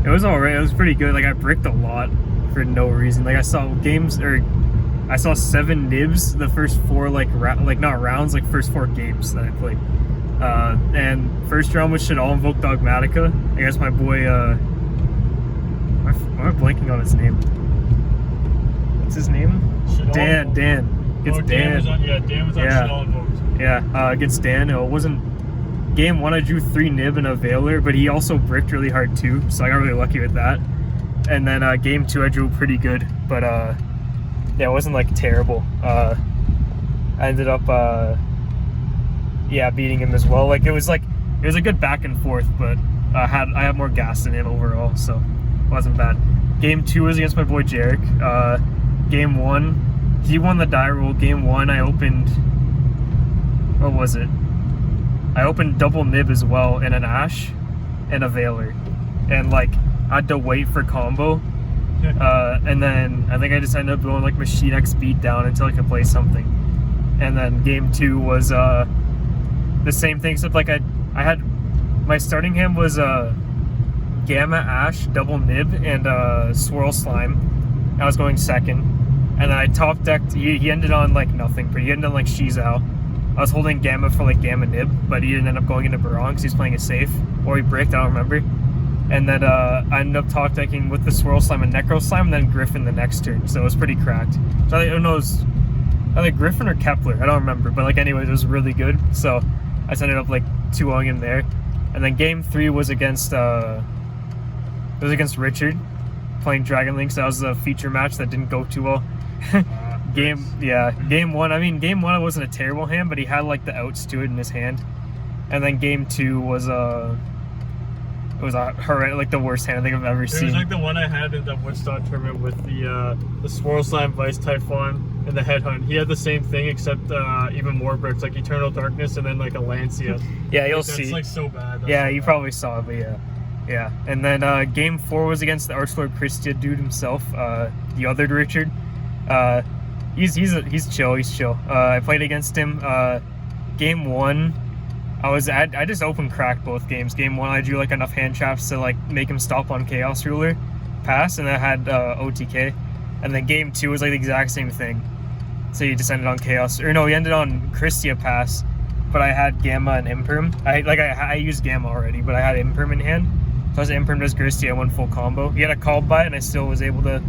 It was alright. It was pretty good. Like, I bricked a lot for no reason. Like, I saw 7 nibs the first 4 not rounds, like first 4 games that I played. And first round was Shadal Invoke Dogmatica. I guess my boy why am I blanking on his name? What's his name? Dan. Against Dan. Dan was on Shadal Invoked. Yeah, against Dan. It wasn't game 1. I drew 3 nib and a Veiler, but he also bricked really hard too, so I got really lucky with that. And then game 2 I drew pretty good, but yeah, it wasn't like terrible. I ended up beating him as well. Like it was a good back and forth, but I had more gas than him overall, so it wasn't bad. Game 2 was against my boy Jarek. Game 1, he won the die roll. Game 1 I opened, what was it? I opened double nib as well, and an Ash and a Veiler, and like I had to wait for combo. And then I think I just ended up going like Machine X beat down until I could play something. And then game 2 was the same thing, except like I had my starting hand was Gamma Ash double nib and Swirl Slime. I was going second, and then I top decked. He ended on like nothing, but he ended on like Shizao. I was holding Gamma for like Gamma nib, but he didn't end up going into Baron because he's playing it safe, or he bricked. I don't remember. And then I ended up top decking with the Swirl Slime and Necro Slime, and then Griffin the next turn. So it was pretty cracked. So I don't know, it was either Griffin or Kepler. I don't remember. But like anyways, it was really good. So I just ended up like 2-0ing him there. And then game 3 was against Richard, playing Dragon Link. So that was a feature match that didn't go too well. Game 1. I mean, game 1 it wasn't a terrible hand, but he had like the outs to it in his hand. And then game 2 was it was like the worst hand I think I've ever seen. It was like the one I had in that Woodstock tournament with the Swirl Slime, Vice Typhon, and the Headhunt. He had the same thing except even more bricks, like Eternal Darkness and then like a Lancia. Yeah, you'll that's see. That's like so bad. That's yeah, so you bad. probably saw it, but yeah. And then game 4 was against the Archlord Christia dude himself, the other Richard. He's chill. He's chill. I played against him. Game 1. I just open cracked both games. Game 1 I drew like enough hand traps to like make him stop on Chaos Ruler pass, and I had OTK. And then game 2 was like the exact same thing. So he just ended on Chaos, or no, he ended on Christia pass, but I had Gamma and Imperm. I used Gamma already, but I had Imperm in hand. So I was Imperm as Christia, I won full combo. He had a call by it, and I still was able to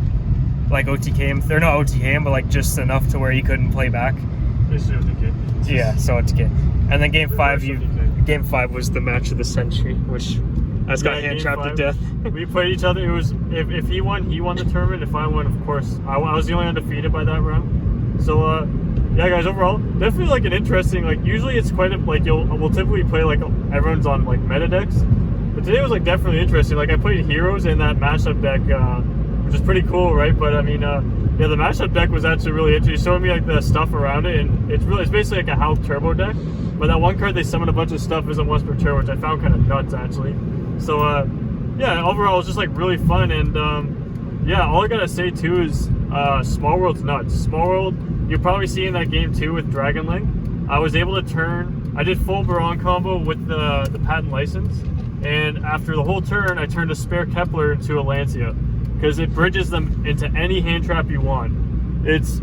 like OTK him, or not OTK him, but like just enough to where he couldn't play back. Yeah, so OTK. And then game 5 was the match of the century, which I just got hand trapped to death. We played each other. It was if he won the tournament. If I won, of course, I was the only undefeated by that round. So yeah, guys, overall, definitely like an interesting. Like usually it's quite like we'll typically play like everyone's on like meta decks, but today was like definitely interesting. Like I played heroes in that mashup deck, which is pretty cool, right? But I mean, yeah, the mashup deck was actually really interesting. He showed me like the stuff around it, and it's basically like a Half Turbo deck. But that one card they summon a bunch of stuff isn't once per turn, which I found kind of nuts actually. So yeah, overall it was just like really fun, and yeah, all I gotta say too is Small World's nuts. Small World, you're probably seeing that game too with Dragon Link. I was able to turn. I did full Baron combo with the patent license, and after the whole turn, I turned a spare Kepler into a Lancia because it bridges them into any hand trap you want. It's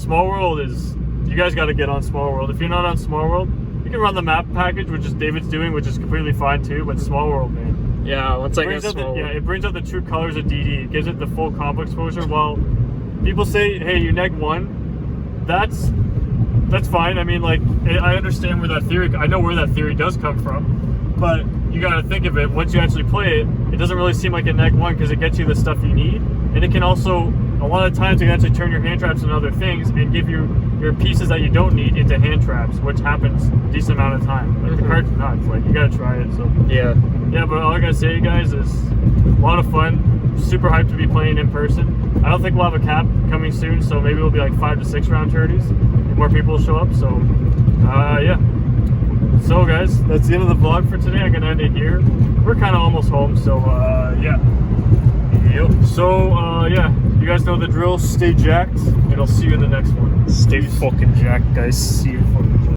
Small World is. You guys got to get on Small World. If you're not on Small World, you can run the map package, which is David's doing, which is completely fine too. But Small World, man. Yeah, once I get Small World. Yeah, it brings out the true colors of DD. It gives it the full combo exposure. While people say, "Hey, you neg 1," that's fine. I mean, like I understand where that theory. I know where that theory does come from, but you got to think of it. Once you actually play it, it doesn't really seem like a neg 1 because it gets you the stuff you need, and it can also a lot of times they can actually turn your hand traps into other things and give you your pieces that you don't need into hand traps, which happens a decent amount of time. Like the card's nuts. Like you gotta try it. So Yeah. but all I gotta say, you guys, is a lot of fun. Super hyped to be playing in person. I don't think we'll have a cap coming soon, so maybe it'll be like 5 to 6 round tourneys. More people will show up. So yeah. So guys, that's the end of the vlog for today. I'm gonna end it here. We're kind of almost home, so yeah. Yep. So yeah, you guys know the drill. Stay jacked, and I'll see you in the next one. Stay fucking jacked, guys. See you fucking.